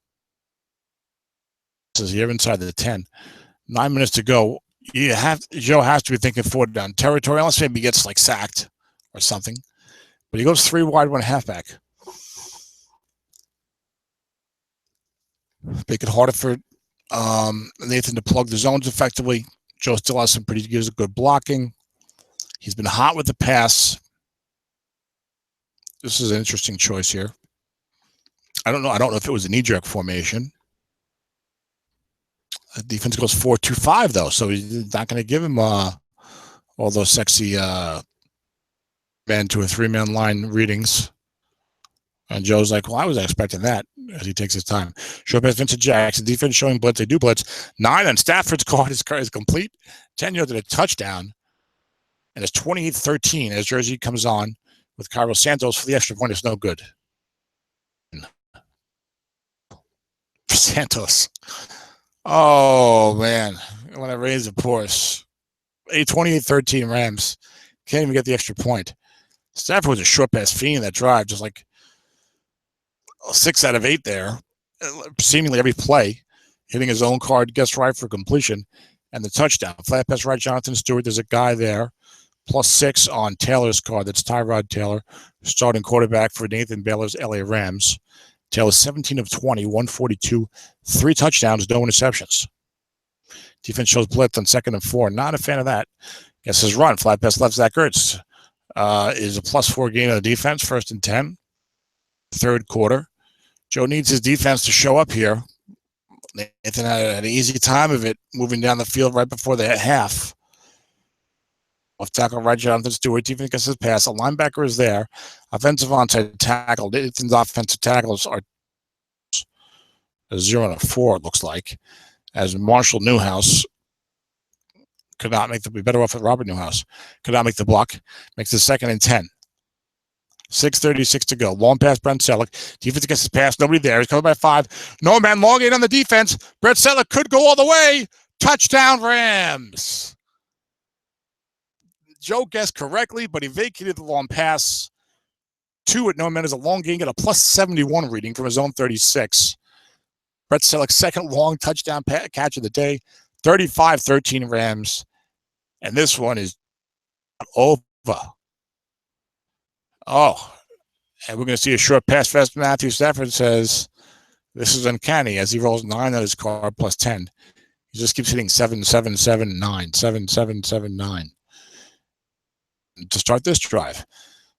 This is here inside the 10. 9 minutes to go. Joe has to be thinking 4 down territory, unless maybe he gets like sacked or something. But he goes 3 wide, 1 halfback. Make it harder for Nathan to plug the zones effectively. Joe still has some pretty good blocking. He's been hot with the pass. This is an interesting choice here. I don't know if it was a knee-jerk formation. The defense goes 4-2-5 though, so he's not going to give him all those sexy man to a 3-man line readings. And Joe's like, well, I was expecting that as he takes his time. Short pass Vincent Jackson. Defense showing blitz. They do blitz. 9 on Stafford's card. His card is complete. 10 yards at a touchdown. And it's 28-13 as Jersey comes on with Cairo Santos for the extra point. It's no good. For Santos. Oh, man. I want to raise the Porsche. 28-13 Rams. Can't even get the extra point. Stafford was a short pass fiend in that drive, just like 6 out of 8 there, seemingly every play, hitting his own card, guess right for completion, and the touchdown. Flat pass right, Jonathan Stewart. There's a guy there, plus 6 on Taylor's card. That's Tyrod Taylor, starting quarterback for Nathan Baylor's LA Rams. Taylor 17 of 20, 142, 3 touchdowns, no interceptions. Defense shows blitz on 2nd and 4. Not a fan of that. Guess his run, flat pass left, Zach Ertz, is a plus 4 gain on the defense, 1st and 10. 3rd quarter. Joe needs his defense to show up here. Nathan had an easy time of it moving down the field right before the half. Off tackle right, Jonathan Stewart. Defense gets his pass. A linebacker is there. Offensive onside tackle. Nathan's offensive tackles are a 0 and a 4, it looks like. As Marshall Newhouse could not make the be better off with Robert Newhouse. Could not make the block. Makes the 2nd and 10. 6:36 to go. Long pass, Brent Selleck. Defense gets his pass. Nobody there. He's covered by 5. No man, long 8 on the defense. Brent Selleck could go all the way. Touchdown, Rams. Joe guessed correctly, but he vacated the long pass. 2 at no man is a long gain. Got a plus 71 reading from his own 36. Brett Selleck's 2nd long touchdown catch of the day. 35-13 Rams. And this one is over. Oh, and we're going to see a short pass fast. Matthew Stafford says this is uncanny as he rolls 9 on his card plus 10. He just keeps hitting 7-7-7-9, 7-7-7-9 to start this drive.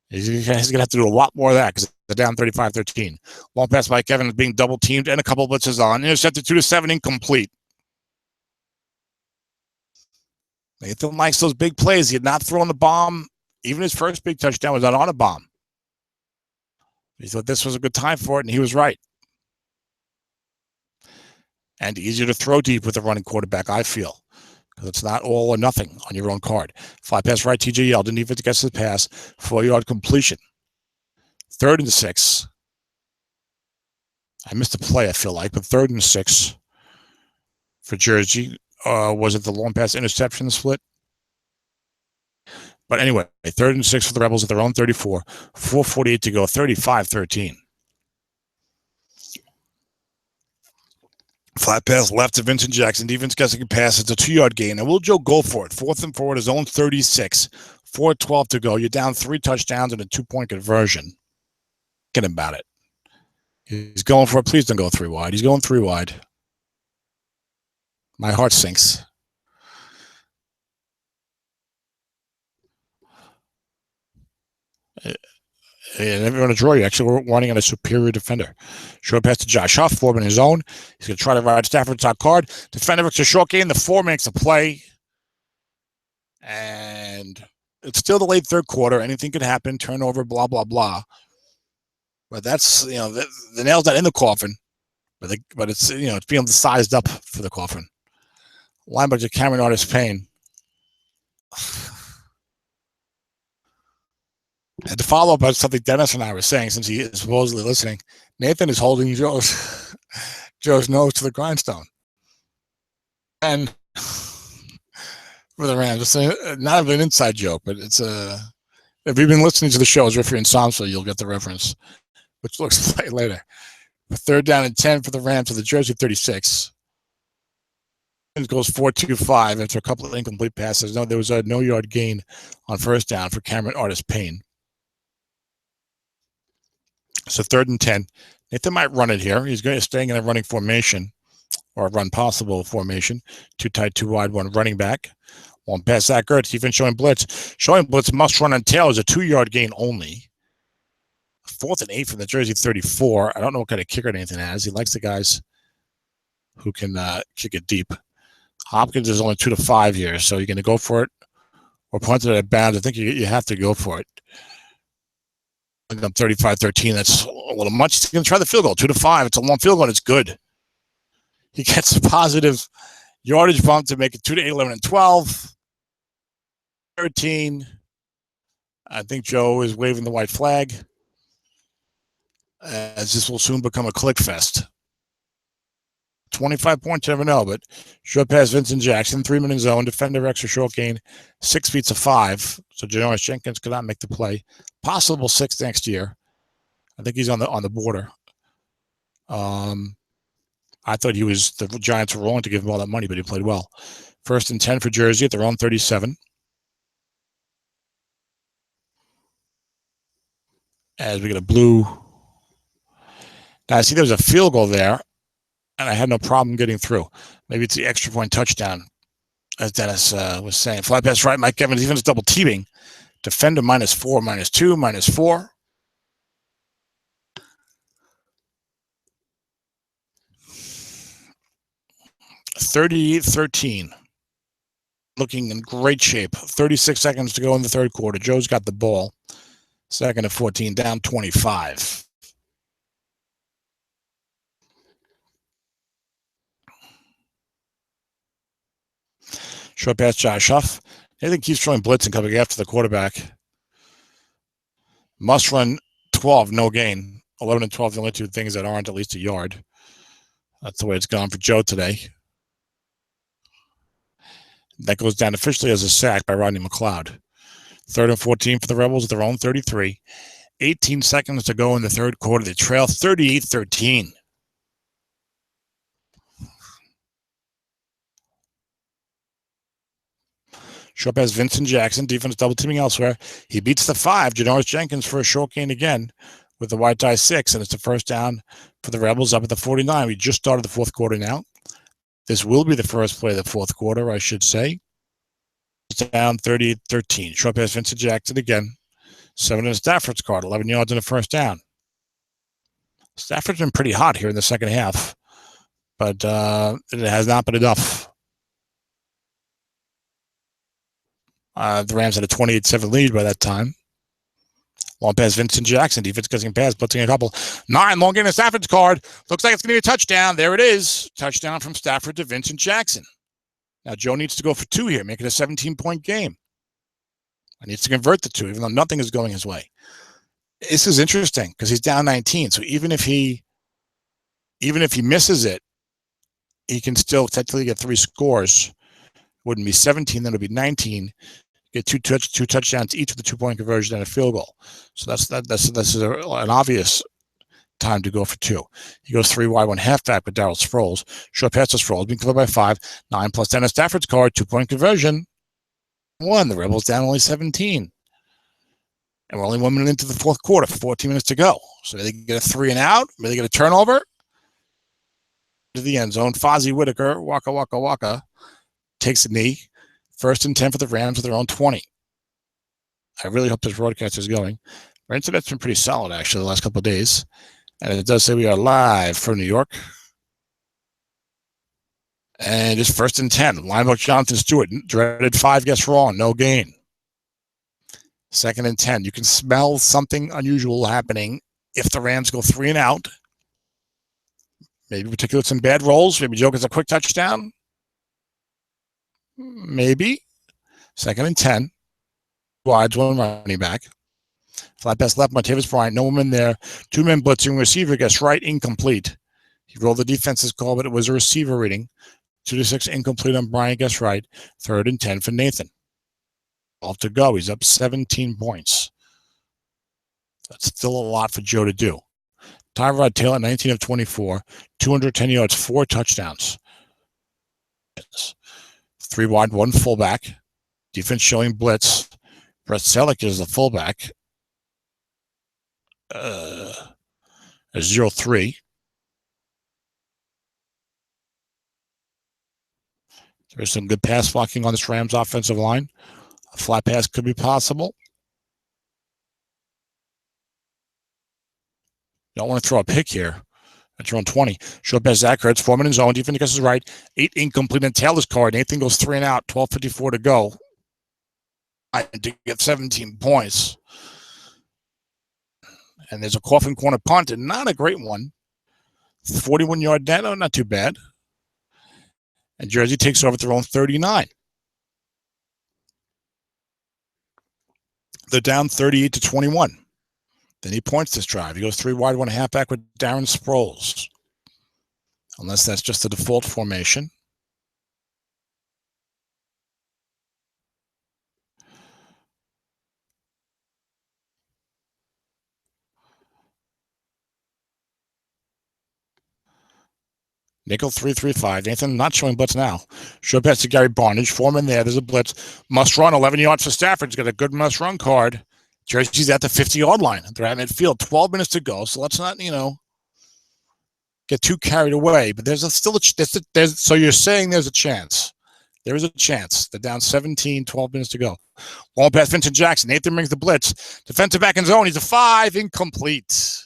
He's going to have to do a lot more of that because they're down 35-13. Long pass by Kevin is being double teamed and a couple of blitzes on. Intercepted 2-7, incomplete. Nathan likes those big plays. He had not thrown the bomb. Even his first big touchdown was not on a bomb. He thought this was a good time for it, and he was right. And easier to throw deep with a running quarterback, I feel. Because it's not all or nothing on your own card. Fly pass right, TJ Yeldon. Defense gets the pass. 4-yard completion. 3rd and 6. I missed a play, I feel like, but 3rd and 6 for Jersey. Was it the long pass interception split? But anyway, 3rd and 6 for the Rebels at their own 34. 4:48 to go. 35-13. Flat pass left to Vincent Jackson. Defense gets a pass. It's a 2-yard gain. And will Joe go for it? 4th and 4 at his own 36. 4:12 to go. You're down 3 touchdowns and a 2-point conversion. Thinking about it. He's going for it. Please don't go 3 wide. He's going 3 wide. My heart sinks. And if you're going to draw, you actually wanting on a superior defender. Short pass to Josh Huff, 4 in his own. He's going to try to ride Stafford's top card. Defender makes a short gain. The 4 makes a play. And it's still the late 3rd quarter. Anything could happen. Turnover, blah, blah, blah. But that's, the nail's not in the coffin. But it's, it's being sized up for the coffin. Linebacker Cameron Artis-Payne. And to follow up on something Dennis and I were saying, since he is supposedly listening, Nathan is holding Joe's nose to the grindstone. And for the Rams, it's not an inside joke, but it's if you've been listening to the shows, or if you're in Somso, you'll get the reference, which looks play later. But 3rd down and 10 for the Rams to the Jersey 36. It goes 4-2-5 after a couple of incomplete passes. No, there was a no-yard gain on 1st down for Cameron Artis-Payne. So 3rd and 10. Nathan might run it here. He's going to staying in a running formation or a run possible formation. 2 tight, 2 wide, 1 running back. 1 pass Zach Ertz. Defense showing blitz. Showing blitz must run on tail is a 2-yard gain only. 4th and 8 from the Jersey 34. I don't know what kind of kicker Nathan has. He likes the guys who can kick it deep. Hopkins is only 2 to 5 here, so you're going to go for it or punt it at bounds. I think you have to go for it. I'm 35-13. That's a little much. He's going to try the field goal. 2 to 5. It's a long field goal, and it's good. He gets a positive yardage bump to make it 2 to 8, 11, and 12. 13. I think Joe is waving the white flag, as this will soon become a click fest. 25 points, you never know, but short pass Vincent Jackson, 3-minute zone, defender extra short gain, 6 feet to 5. So Janoris Jenkins could not make the play. Possible 6th next year. I think he's on the border. I thought the Giants were willing to give him all that money, but he played well. 1st and 10 for Jersey at their own 37. As we get a blue. Now I see there was a field goal there. And I had no problem getting through. Maybe it's the extra point touchdown, as Dennis was saying. Fly pass right, Mike Evans, even double teaming. Defender -4, -2, -4. 38-13. Looking in great shape. 36 seconds to go in the third quarter. Joe's got the ball. Second and 14, down 25. Short pass, Josh Huff. Nathan keeps throwing blitz and coming after the quarterback. Must run 12, no gain. 11 and 12, the only two things that aren't at least a yard. That's the way it's gone for Joe today. That goes down officially as a sack by Rodney McLeod. Third and 14 for the Rebels at their own 33. 18 seconds to go in the third quarter. They trail 38-13. Short pass, Vincent Jackson. Defense double teaming elsewhere. He beats the 5. Janoris Jenkins for a short gain again with the white tie 6, and it's the first down for the Rebels up at the 49. We just started the fourth quarter now. This will be the first play of the fourth quarter, I should say. It's down 38-13. Short pass, Vincent Jackson again. 7 in Stafford's card, 11 yards in the first down. Stafford's been pretty hot here in the second half, but it has not been enough. The Rams had a 28-7 lead by that time. Long pass, Vincent Jackson. Defense getting pass, blitzing a couple. 9, long gain in Stafford's card. Looks like it's going to be a touchdown. There it is. Touchdown from Stafford to Vincent Jackson. Now, Joe needs to go for 2 here, make it a 17-point game. He needs to convert the 2, even though nothing is going his way. This is interesting because he's down 19. So even if he misses it, he can still technically get 3 scores. Wouldn't be 17, then it would be 19. Get two touchdowns each with the 2-point conversion and a field goal. So that's an obvious time to go for 2. He goes 3 wide, 1 halfback with Darryl Sproles. Short pass to Sproles, being covered by 5. 9 plus 10 in Stafford's card, 2-point conversion. 1. The Rebels down only 17. And we're only 1 minute into the fourth quarter, 14 minutes to go. So they get a 3 and out. They get a turnover to the end zone. Fozzie Whitaker, waka, takes a knee. First and 10 for the Rams at their own 20. I really hope this broadcast is going. Our internet's been pretty solid, actually, the last couple of days. And it does say we are live from New York. And it's first and 10. Linebacker Jonathan Stewart, dreaded 5 gets wrong, no gain. Second and 10. You can smell something unusual happening if the Rams go 3 and out. Maybe particularly some bad rolls. Maybe Joe gets a quick touchdown. Maybe. Second and 10. Wides, 1 running back. Flat pass left, Martavis Bryant. No one there. 2 men blitzing. Receiver gets right, incomplete. He rolled the defense's call, but it was a receiver reading. 2-6 incomplete on Bryant gets right. Third and 10 for Nathan. All to go. He's up 17 points. That's still a lot for Joe to do. Tyrod Taylor, 19 of 24. 210 yards, 4 touchdowns. 3 wide, 1 fullback. Defense showing blitz. Brett Selleck is the fullback. A 0-3. There's some good pass blocking on this Rams offensive line. A flat pass could be possible. You don't want to throw a pick here. That's your own 20. Short pass, Zach Ertz, 4 minutes zone. Defense gets his right. 8 incomplete in Taylor's card. Nathan goes 3 and out. 12:54 to go. I to get 17 points. And there's a coffin corner punt, and not a great one. 41-yard net, not too bad. And Jersey takes over at their own 39. They're down 38-21. Then he points this drive. He goes 3 wide, 1 halfback with Darren Sproles. Unless that's just the default formation. Nickel 3-3-5. Nathan not showing blitz now. Short pass to Gary Barnage. 4 men there. There's a blitz. Must run. 11 yards for Stafford. He's got a good must run card. Jersey's at the 50-yard line. They're at midfield. 12 minutes to go. So let's not, get too carried away. But there's so you're saying there's a chance. There is a chance. They're down 17, 12 minutes to go. Long pass, Vincent Jackson. Nathan brings the blitz. Defensive back in zone. He's a 5. Incomplete.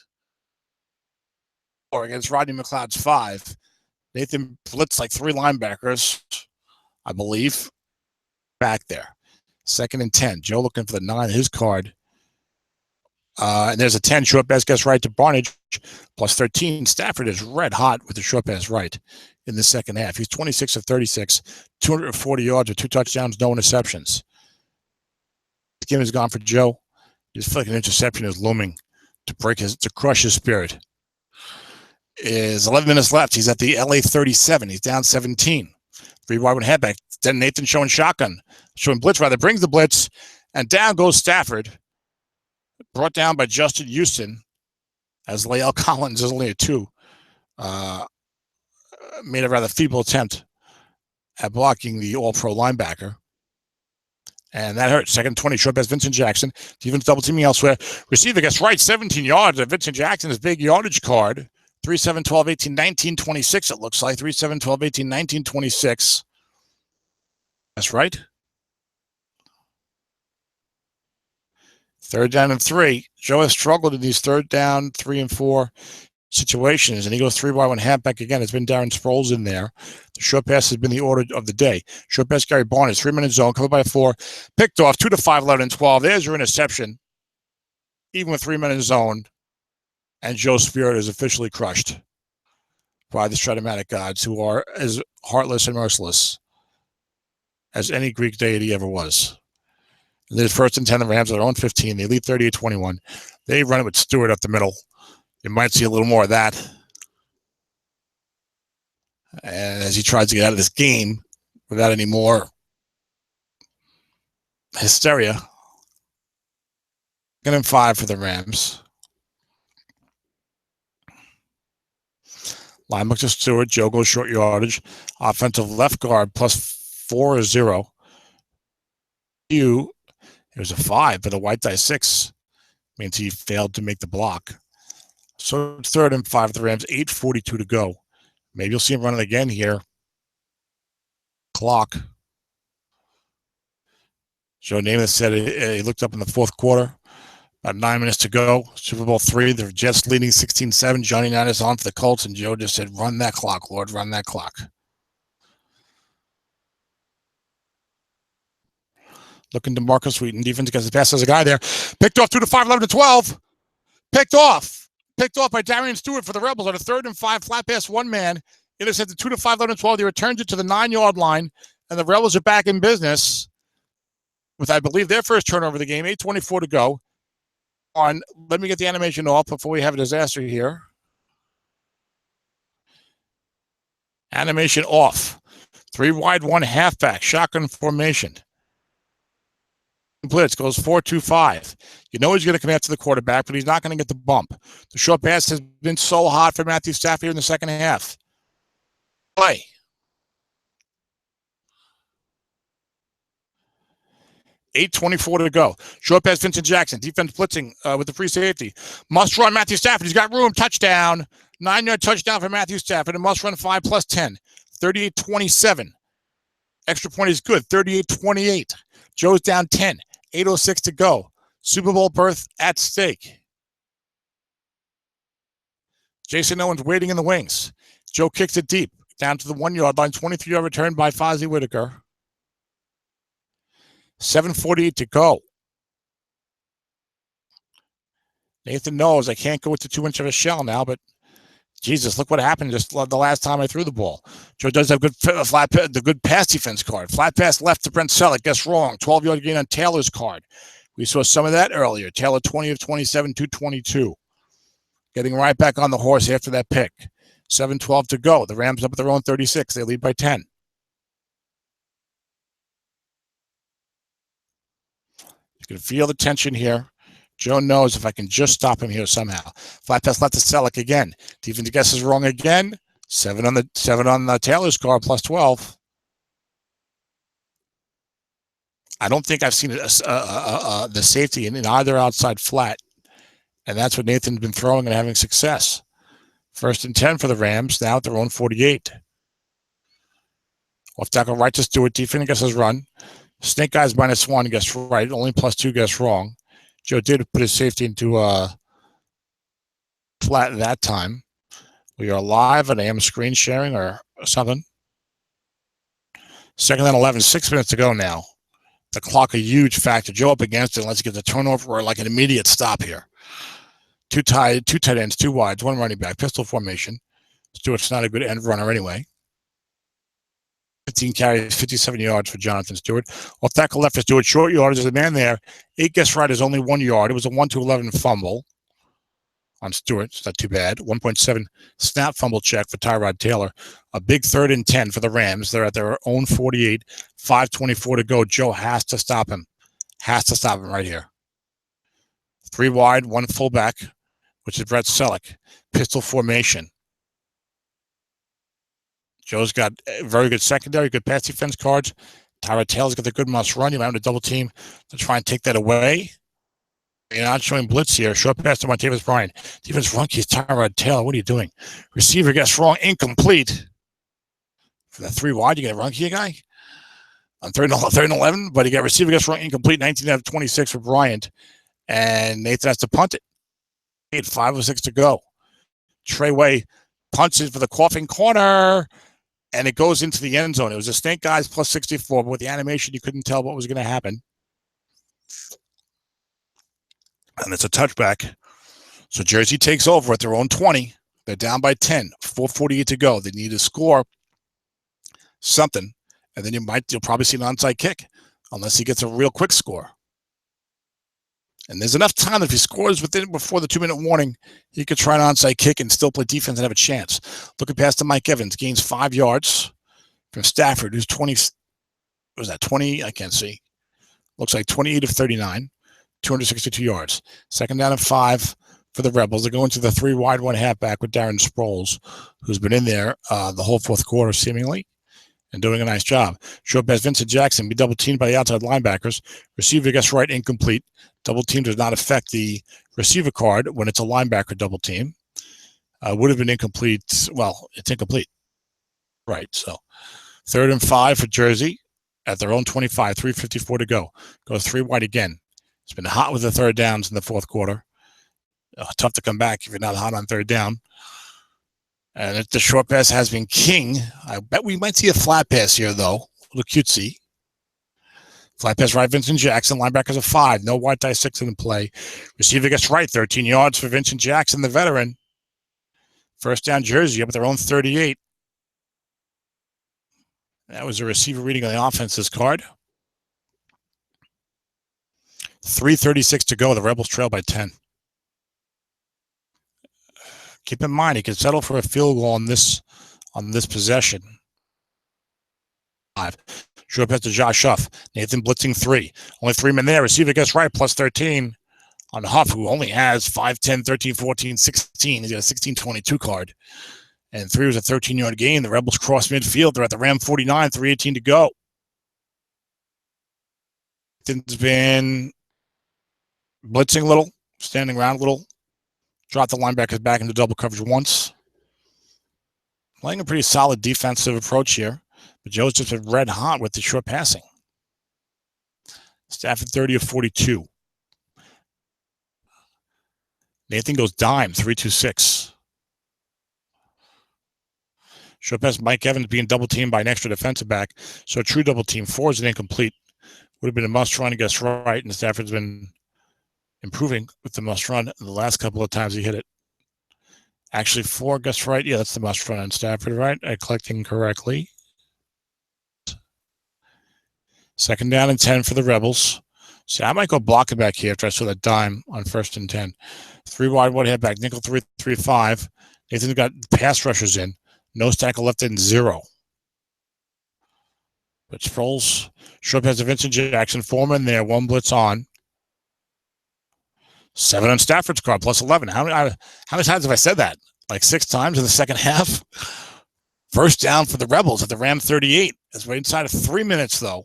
Or against Rodney McLeod's 5. Nathan blitzed like 3 linebackers, I believe, back there. 2nd and 10. Joe looking for the 9 in his card. And there's a 10 short pass gets right to Barnage, plus 13. Stafford is red hot with the short pass right in the second half. He's 26 of 36, 240 yards with 2 touchdowns, no interceptions. This game is gone for Joe. His flick an interception is looming to crush his spirit. Is 11 minutes left. He's at the LA 37. He's down 17. 3 wide one halfback. Then Nathan showing blitz rather, brings the blitz, and down goes Stafford. Brought down by Justin Houston, as Lael Collins is only a 2. Made a rather feeble attempt at blocking the all-pro linebacker. And that hurt. 2nd 20, short pass, Vincent Jackson. Defense double teaming elsewhere. Receiver gets right, 17 yards. Vincent Jackson, his big yardage card. 3, 7, 12, 18, 19, 26, it looks like. 3, 7, 12, 18, 19, 26. That's right. 3rd down and 3. Joe has struggled in these 3rd down, 3 and 4 situations, and he goes 3 wide one halfback again. It's been Darren Sproles in there. The short pass has been the order of the day. Short pass, Gary Barnes, 3-minute zone, covered by 4, picked off 2 to 5, 11 and 12. There's your interception, even with 3-minute zone, and Joe's spirit is officially crushed by the Strat-O-Matic gods, who are as heartless and merciless as any Greek deity ever was. And there's 1st and 10, the Rams are their own 15. They lead 38-21. They run it with Stewart up the middle. You might see a little more of that. And as he tries to get out of this game without any more hysteria. 2nd and 5 for the Rams. Linebacker to Stewart. Joe goes short yardage. Offensive left guard plus 4 or 0. It was a 5, but a white die 6 means he failed to make the block. So 3rd and 5 for the Rams, 8:42 to go. Maybe you'll see him running again here. Clock. Joe Namath said he looked up in the 4th quarter. About 9 minutes to go. Super Bowl III, the Jets leading 16-7. Johnny Unitas on to the Colts, and Joe just said, run that clock, Lord, run that clock. Looking to Marcus Wheaton. Defense gets the pass as a guy there. Picked off 2 to 5, 11 to 12. Picked off by Darian Stewart for the Rebels on a 3rd and 5, flat pass, 1 man. Intercepted 2 to 5, 11 to 12. He returns it to the 9-yard line, and the Rebels are back in business with, I believe, their first turnover of the game. 8:24 to go. Let me get the animation off before we have a disaster here. Animation off. 3 wide, 1 halfback. Shotgun formation. Blitz goes 4-2-5. You know he's going to come after the quarterback, but he's not going to get the bump. The short pass has been so hot for Matthew Stafford here in the second half. Play. 8:24 to go. Short pass, Vincent Jackson. Defense blitzing with the free safety. Must run, Matthew Stafford. He's got room. Touchdown. 9-yard touchdown for Matthew Stafford. And must run 5 plus 10. 38-27. Extra point is good. 38-28. Joe's down 10. 8:06 to go. Super Bowl berth at stake. Jason Owens waiting in the wings. Joe kicks it deep. Down to the 1-yard line. 23-yard return by Fozzie Whitaker. 7:48 to go. Nathan knows I can't go with the 2-inch of a shell now, but Jesus, look what happened just the last time I threw the ball. Joe does have the good pass defense card. Flat pass left to Brent Selleck. Guess wrong. 12-yard gain on Taylor's card. We saw some of that earlier. Taylor 20 of 27, 222. Getting right back on the horse after that pick. 7:12 to go. The Rams up at their own 36. They lead by 10. You can feel the tension here. Joe knows if I can just stop him here somehow. Flat pass left to Selleck again. Defense guesses wrong again. 7 on the Taylor's card plus 12. I don't think I've seen the safety in either outside flat, and that's what Nathan's been throwing and having success. 1st and 10 for the Rams, now at their own 48. Left tackle right to Stewart. Defense guesses run. Snake guys -1 guess right. Only +2 guess wrong. Joe did put his safety into flat that time We are live on AM screen sharing or something. Second and 11, 6 minutes to go now. The clock a huge factor. Joe up against it. Let's get the turnover or like an immediate stop here. Two tight ends, two wides, one running back, pistol formation. Stewart's not a good end runner anyway. 15 carries, 57 yards for Jonathan Stewart. Off tackle left for Stewart. Short yardage. There's a man there. 8 guess right is only 1 yard. It was a 1-11 fumble on Stewart. It's not too bad. 1.7 snap fumble check for Tyrod Taylor. A big 3rd and 10 for the Rams. They're at their own 48. 5:24 to go. Joe has to stop him. Has to stop him right here. 3 wide, 1 fullback, which is Brett Selleck. Pistol formation. Joe's got a very good secondary, good pass defense cards. Tyrod Taylor's got the good must run. You might have to double team to try and take that away. You're not showing blitz here. Short pass to Martavis Bryant. Defense run keys Tyrod Taylor. What are you doing? Receiver gets wrong. Incomplete. For the 3 wide, you get a run key guy? On 3rd and 11, but he got receiver gets wrong. Incomplete. 19 out of 26 for Bryant. And Nathan has to punt it. 5 or 6 to go. Treyway punts it for the coughing corner. And it goes into the end zone. It was a snake guys plus 64, but with the animation, you couldn't tell what was going to happen. And it's a touchback. So Jersey takes over at their own 20. They're down by 10. 4:48 to go. They need to score something. And then you'll probably see an onside kick unless he gets a real quick score. And there's enough time that if he scores before the 2-minute warning, he could try an onside kick and still play defense and have a chance. Looking past to Mike Evans, gains 5 yards from Stafford, who's 20. Was that 20? I can't see. Looks like 28 of 39, 262 yards. Second down and 5 for the Rebels. They're going to the 3 wide, 1 halfback with Darren Sproles, who's been in there the whole 4th quarter seemingly and doing a nice job. Short pass Vincent Jackson be double teamed by the outside linebackers. Receiver gets right, incomplete. Double team does not affect the receiver card when it's a linebacker double team. Would have been incomplete. Well, it's incomplete. Right, so 3rd and 5 for Jersey at their own 25, 3:54 to go. Goes 3 wide again. It's been hot with the 3rd downs in the 4th quarter. Tough to come back if you're not hot on 3rd down. And the short pass has been king. I bet we might see a flat pass here, though. A little cutesy. Flat pass right, Vincent Jackson. Linebackers a 5. No wide tie 6 in the play. Receiver gets right. 13 yards for Vincent Jackson, the veteran. First down, Jersey up at their own 38. That was a receiver reading on the offense's card. 3:36 to go. The Rebels trail by 10. Keep in mind, he can settle for a field goal on this possession. 5. Short pass to Josh Huff. Nathan blitzing 3. Only 3 men there. Receiver gets right, plus 13 on Huff, who only has 5, 10, 13, 14, 16. He's got a 16-22 card. And 3 was a 13-yard gain. The Rebels cross midfield. They're at the Ram 49, 3:18 to go. Nathan's been blitzing a little, standing around a little. Dropped the linebackers back into double coverage once. Playing a pretty solid defensive approach here. But Joe's just been red hot with the short passing. Stafford 30 of 42. Nathan goes dime, 3-2-6. Short pass, Mike Evans being double teamed by an extra defensive back. So a true double team. 4 is an incomplete. Would have been a must run against right, and Stafford's been improving with the must run the last couple of times he hit it. Actually, 4 Gus right. Yeah, that's the must run on Stafford, right? I'm collecting correctly. Second down and 10 for the Rebels. See, I might go blocking back here after I saw that dime on 1st and 10. 3 wide, 1 halfback. Nickel 3-3-5. Nathan's got pass rushers in. Nose tackle left in 0. But Sproles, short pass to Vincent Jackson. Foreman there. 1 blitz on. 7 on Stafford's card, plus 11. How many times have I said that? Like 6 times in the second half? First down for the Rebels at the Ram 38. It's right inside of 3 minutes, though.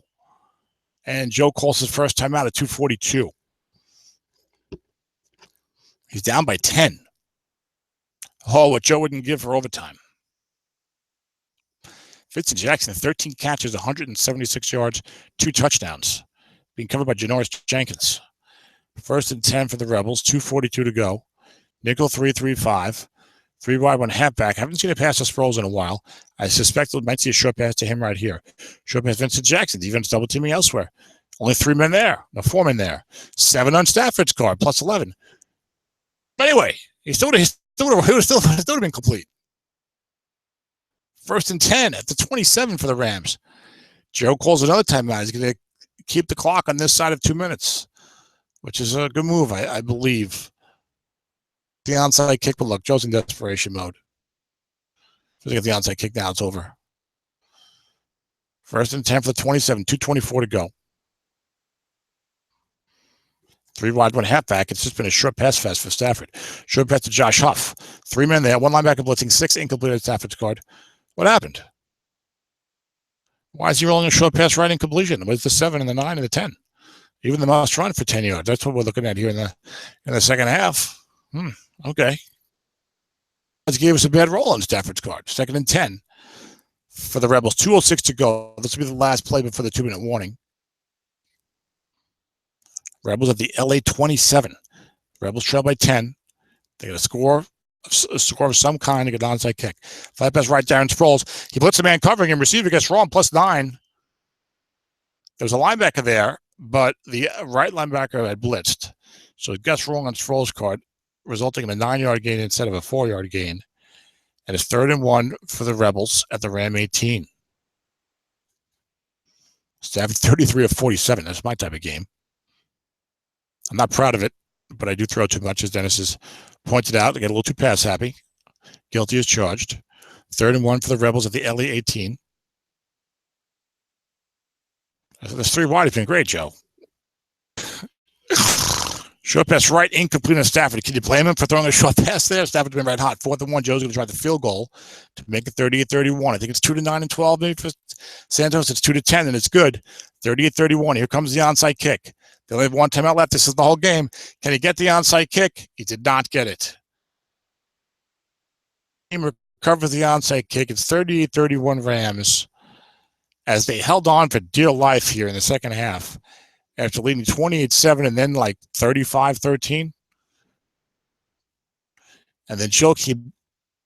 And Joe calls his first time out at 2:42. He's down by 10. Oh, what Joe wouldn't give for overtime. Vincent Jackson, 13 catches, 176 yards, 2 touchdowns. Being covered by Janoris Jenkins. 1st and 10 for the Rebels, 2:42 to go. Nickel 3-3-5. 3 wide, 1 halfback. I haven't seen a pass to Sproles in a while. I suspect we might see a short pass to him right here. Short pass Vincent Jackson. Defense double teaming elsewhere. Only 3 men there. No 4 men there. 7 on Stafford's card, plus 11. But anyway, he would have still been complete. 1st and 10 at the 27 for the Rams. Joe calls another timeout. He's going to keep the clock on this side of 2 minutes, which is a good move, I believe. The onside kick, but look, Joe's in desperation mode. So they get the onside kick now. It's over. 1st and 10 for the 27. 2:24 to go. 3 wide, 1 halfback. It's just been a short pass fest for Stafford. Short pass to Josh Huff. 3 men there. 1 linebacker blitzing. 6 incomplete at Stafford's card. What happened? Why is he rolling a short pass right incompletion? Where's the 7 and the 9 and the 10? Even the must run for 10 yards. That's what we're looking at here in the second half. Okay. Let's give us a bad roll on Stafford's card. 2nd and 10 for the Rebels. 2:06 to go. This will be the last play before the 2-minute warning. Rebels at the LA 27. Rebels trail by 10. They get a score of some kind to get an onside kick. Flat pass right Darren Sproles. He blitz a man covering him. Receiver gets wrong, plus 9. There was a linebacker there, but the right linebacker had blitzed. So it gets wrong on Sproles' card, resulting in a 9-yard gain instead of a 4-yard gain. And it's 3rd and 1 for the Rebels at the Ram 18. Stafford 33 of 47. That's my type of game. I'm not proud of it, but I do throw too much, as Dennis has pointed out. I get a little too pass happy. Guilty as charged. 3rd and 1 for the Rebels at the LA 18. This 3 wide has been great, Joe. Short pass right, incomplete on Stafford. Can you blame him for throwing a short pass there? Stafford's been red hot. 4th and 1. Joe's going to try the field goal to make it 38-31. I think it's 2-9 and 12. Maybe for Santos, it's 2-10, and it's good. 38-31. Here comes the onside kick. They only have 1 timeout left. This is the whole game. Can he get the onside kick? He did not get it. He recovers the onside kick. It's 38-31 Rams as they held on for dear life here in the second half after leading 28-7 and then like 35-13. And then Joe came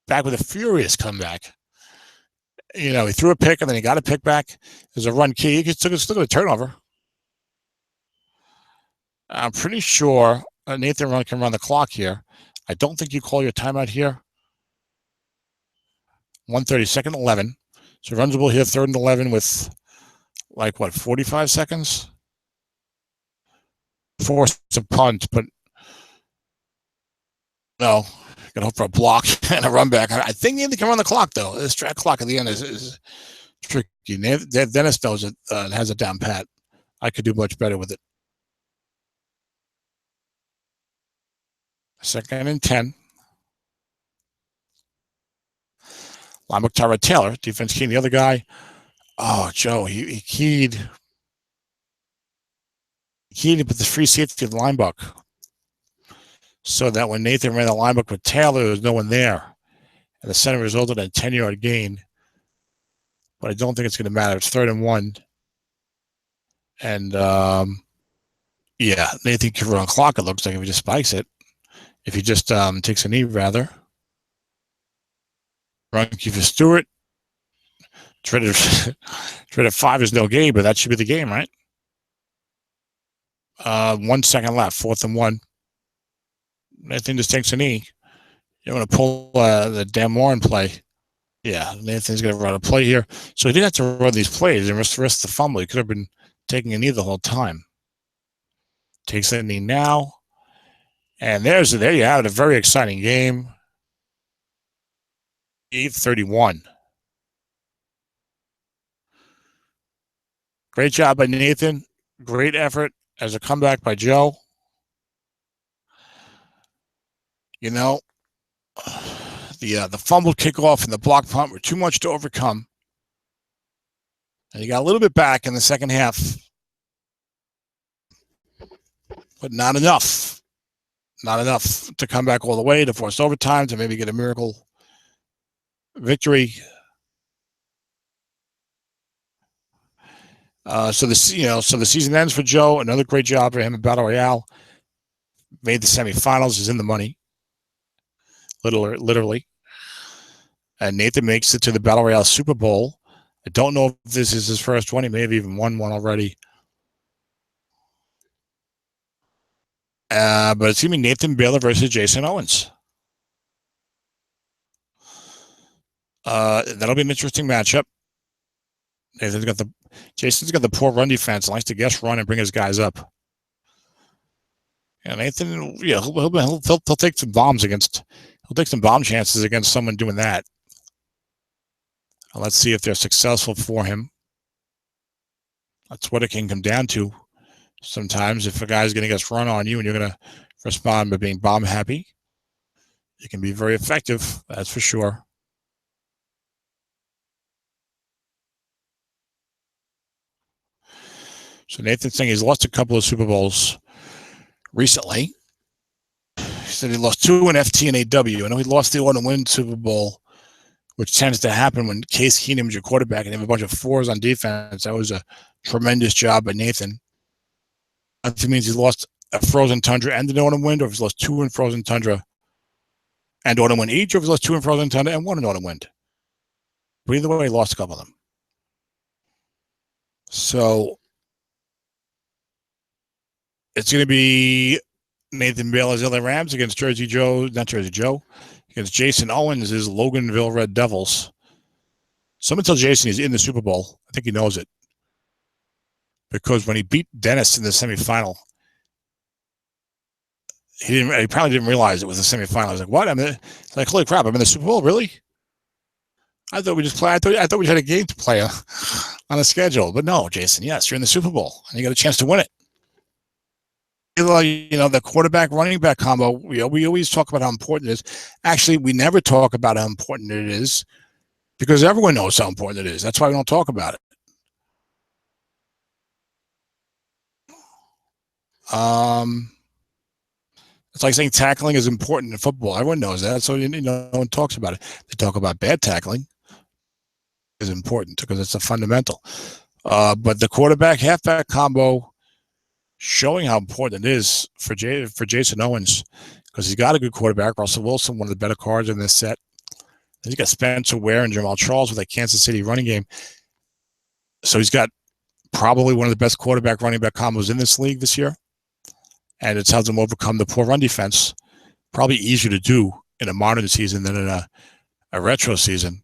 back with a furious comeback. He threw a pick and then he got a pick back. There's a run key. He still got a turnover. I'm pretty sure Nathan can run the clock here. I don't think you call your timeout here. 1:30, 11. So runs the ball here, 3rd and 11 with 45 seconds? Force a punt, but no. Gonna hope for a block and a run back. I think Nathan can run the clock, though. The strat clock at the end is tricky. Dennis knows it, has it down pat. I could do much better with it. 2nd and 10. Linebacker Tyrod Taylor, defense keying the other guy. Oh, Joe, he keyed to put the free safety of the linebacker so that when Nathan ran the linebacker with Taylor, there was no one there. And the center resulted in a 10-yard gain. But I don't think it's going to matter. It's 3rd and 1. And, Nathan can run clock, it looks like, if he just spikes it. If he just takes a knee, rather. Run key for Stewart. Traded 5 is no game, but that should be the game, right? 1 second left, 4th and 1. Nathan just takes a knee. You're going to pull the Dan Warren play. Yeah, Nathan's going to run a play here. So he didn't have to run these plays and risk the fumble. He could have been taking a knee the whole time. Takes a knee now. And there you have it, a very exciting game. 8:31. Great job by Nathan. Great effort as a comeback by Joe. The fumble kickoff and the block punt were too much to overcome. And he got a little bit back in the second half. But not enough. Not enough to come back all the way, to force overtime, to maybe get a miracle victory. So the season ends for Joe. Another great job for him in Battle Royale. Made the semifinals, is in the money. Literally. And Nathan makes it to the Battle Royale Super Bowl. I don't know if this is his first one. He may have even won one already. But it's going to be Nathan Baylor versus Jason Owens. That'll be an interesting matchup. Jason's got the poor run defense. Likes to guess run and bring his guys up. And Nathan, yeah, he'll take some bombs against. He'll take some bomb chances against someone doing that. Let's see if they're successful for him. That's what it can come down to. Sometimes if a guy's going to get run on you and you're going to respond by being bomb happy, it can be very effective. That's for sure. So Nathan's saying he's lost a couple of Super Bowls recently. He said he lost 2 in FT and AW. I know he lost the one to win Super Bowl, which tends to happen when Case Keenum's your quarterback and they have a bunch of 4s on defense. That was a tremendous job by Nathan. That means he's lost a Frozen Tundra and the Autumn Wind, or if he's lost 2 in Frozen Tundra and Autumn Wind each, or if he's lost 2 in Frozen Tundra and 1 in Autumn Wind. But either way, he lost a couple of them. So it's going to be Nathan Baylor's LA Rams against against Jason Owens' Loganville Red Devils. Someone tell Jason he's in the Super Bowl. I think he knows it. Because when he beat Dennis in the semifinal, he probably didn't realize it was the semifinal. I was like, what? It's like, holy crap, I'm in the Super Bowl? Really? I thought we just played. I thought we had a game to play on a schedule. But no, Jason, yes, you're in the Super Bowl and you got a chance to win it. You know, the quarterback running back combo, we always talk about how important it is. Actually, we never talk about how important it is because everyone knows how important it is. That's why we don't talk about it. It's like saying tackling is important in football. Everyone knows that, so no one talks about it. They talk about bad tackling is important because it's a fundamental. But the quarterback halfback combo showing how important it is for Jason Owens because he's got a good quarterback. Russell Wilson, one of the better cards in this set. He's got Spencer Ware and Jamal Charles with that Kansas City running game. So he's got probably one of the best quarterback running back combos in this league this year. And it's helped him overcome the poor run defense. Probably easier to do in a modern season than in a retro season.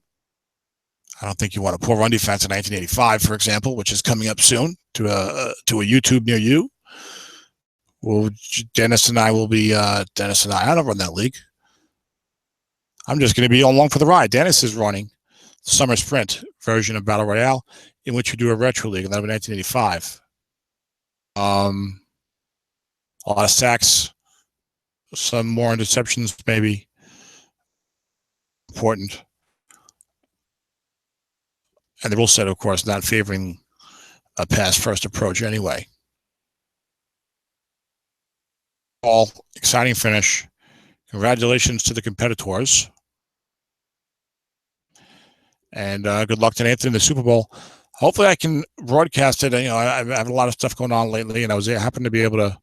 I don't think you want a poor run defense in 1985, for example, which is coming up soon to a YouTube near you. Well, Dennis and I will be I don't run that league. I'm just going to be along for the ride. Dennis is running the summer sprint version of Battle Royale, in which we do a retro league, and that'll be 1985. A lot of sacks, some more interceptions, maybe. Important. And the rule set, of course, not favoring a pass-first approach anyway. All exciting finish. Congratulations to the competitors. And good luck to Nathan in the Super Bowl. Hopefully I can broadcast it. You know, I have a lot of stuff going on lately, and I happened to be able to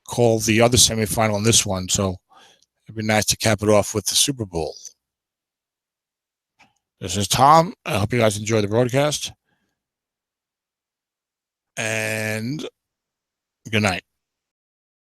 call the other semifinal in this one. So it'd be nice to cap it off with the Super Bowl. This is Tom. I hope you guys enjoy the broadcast. And good night.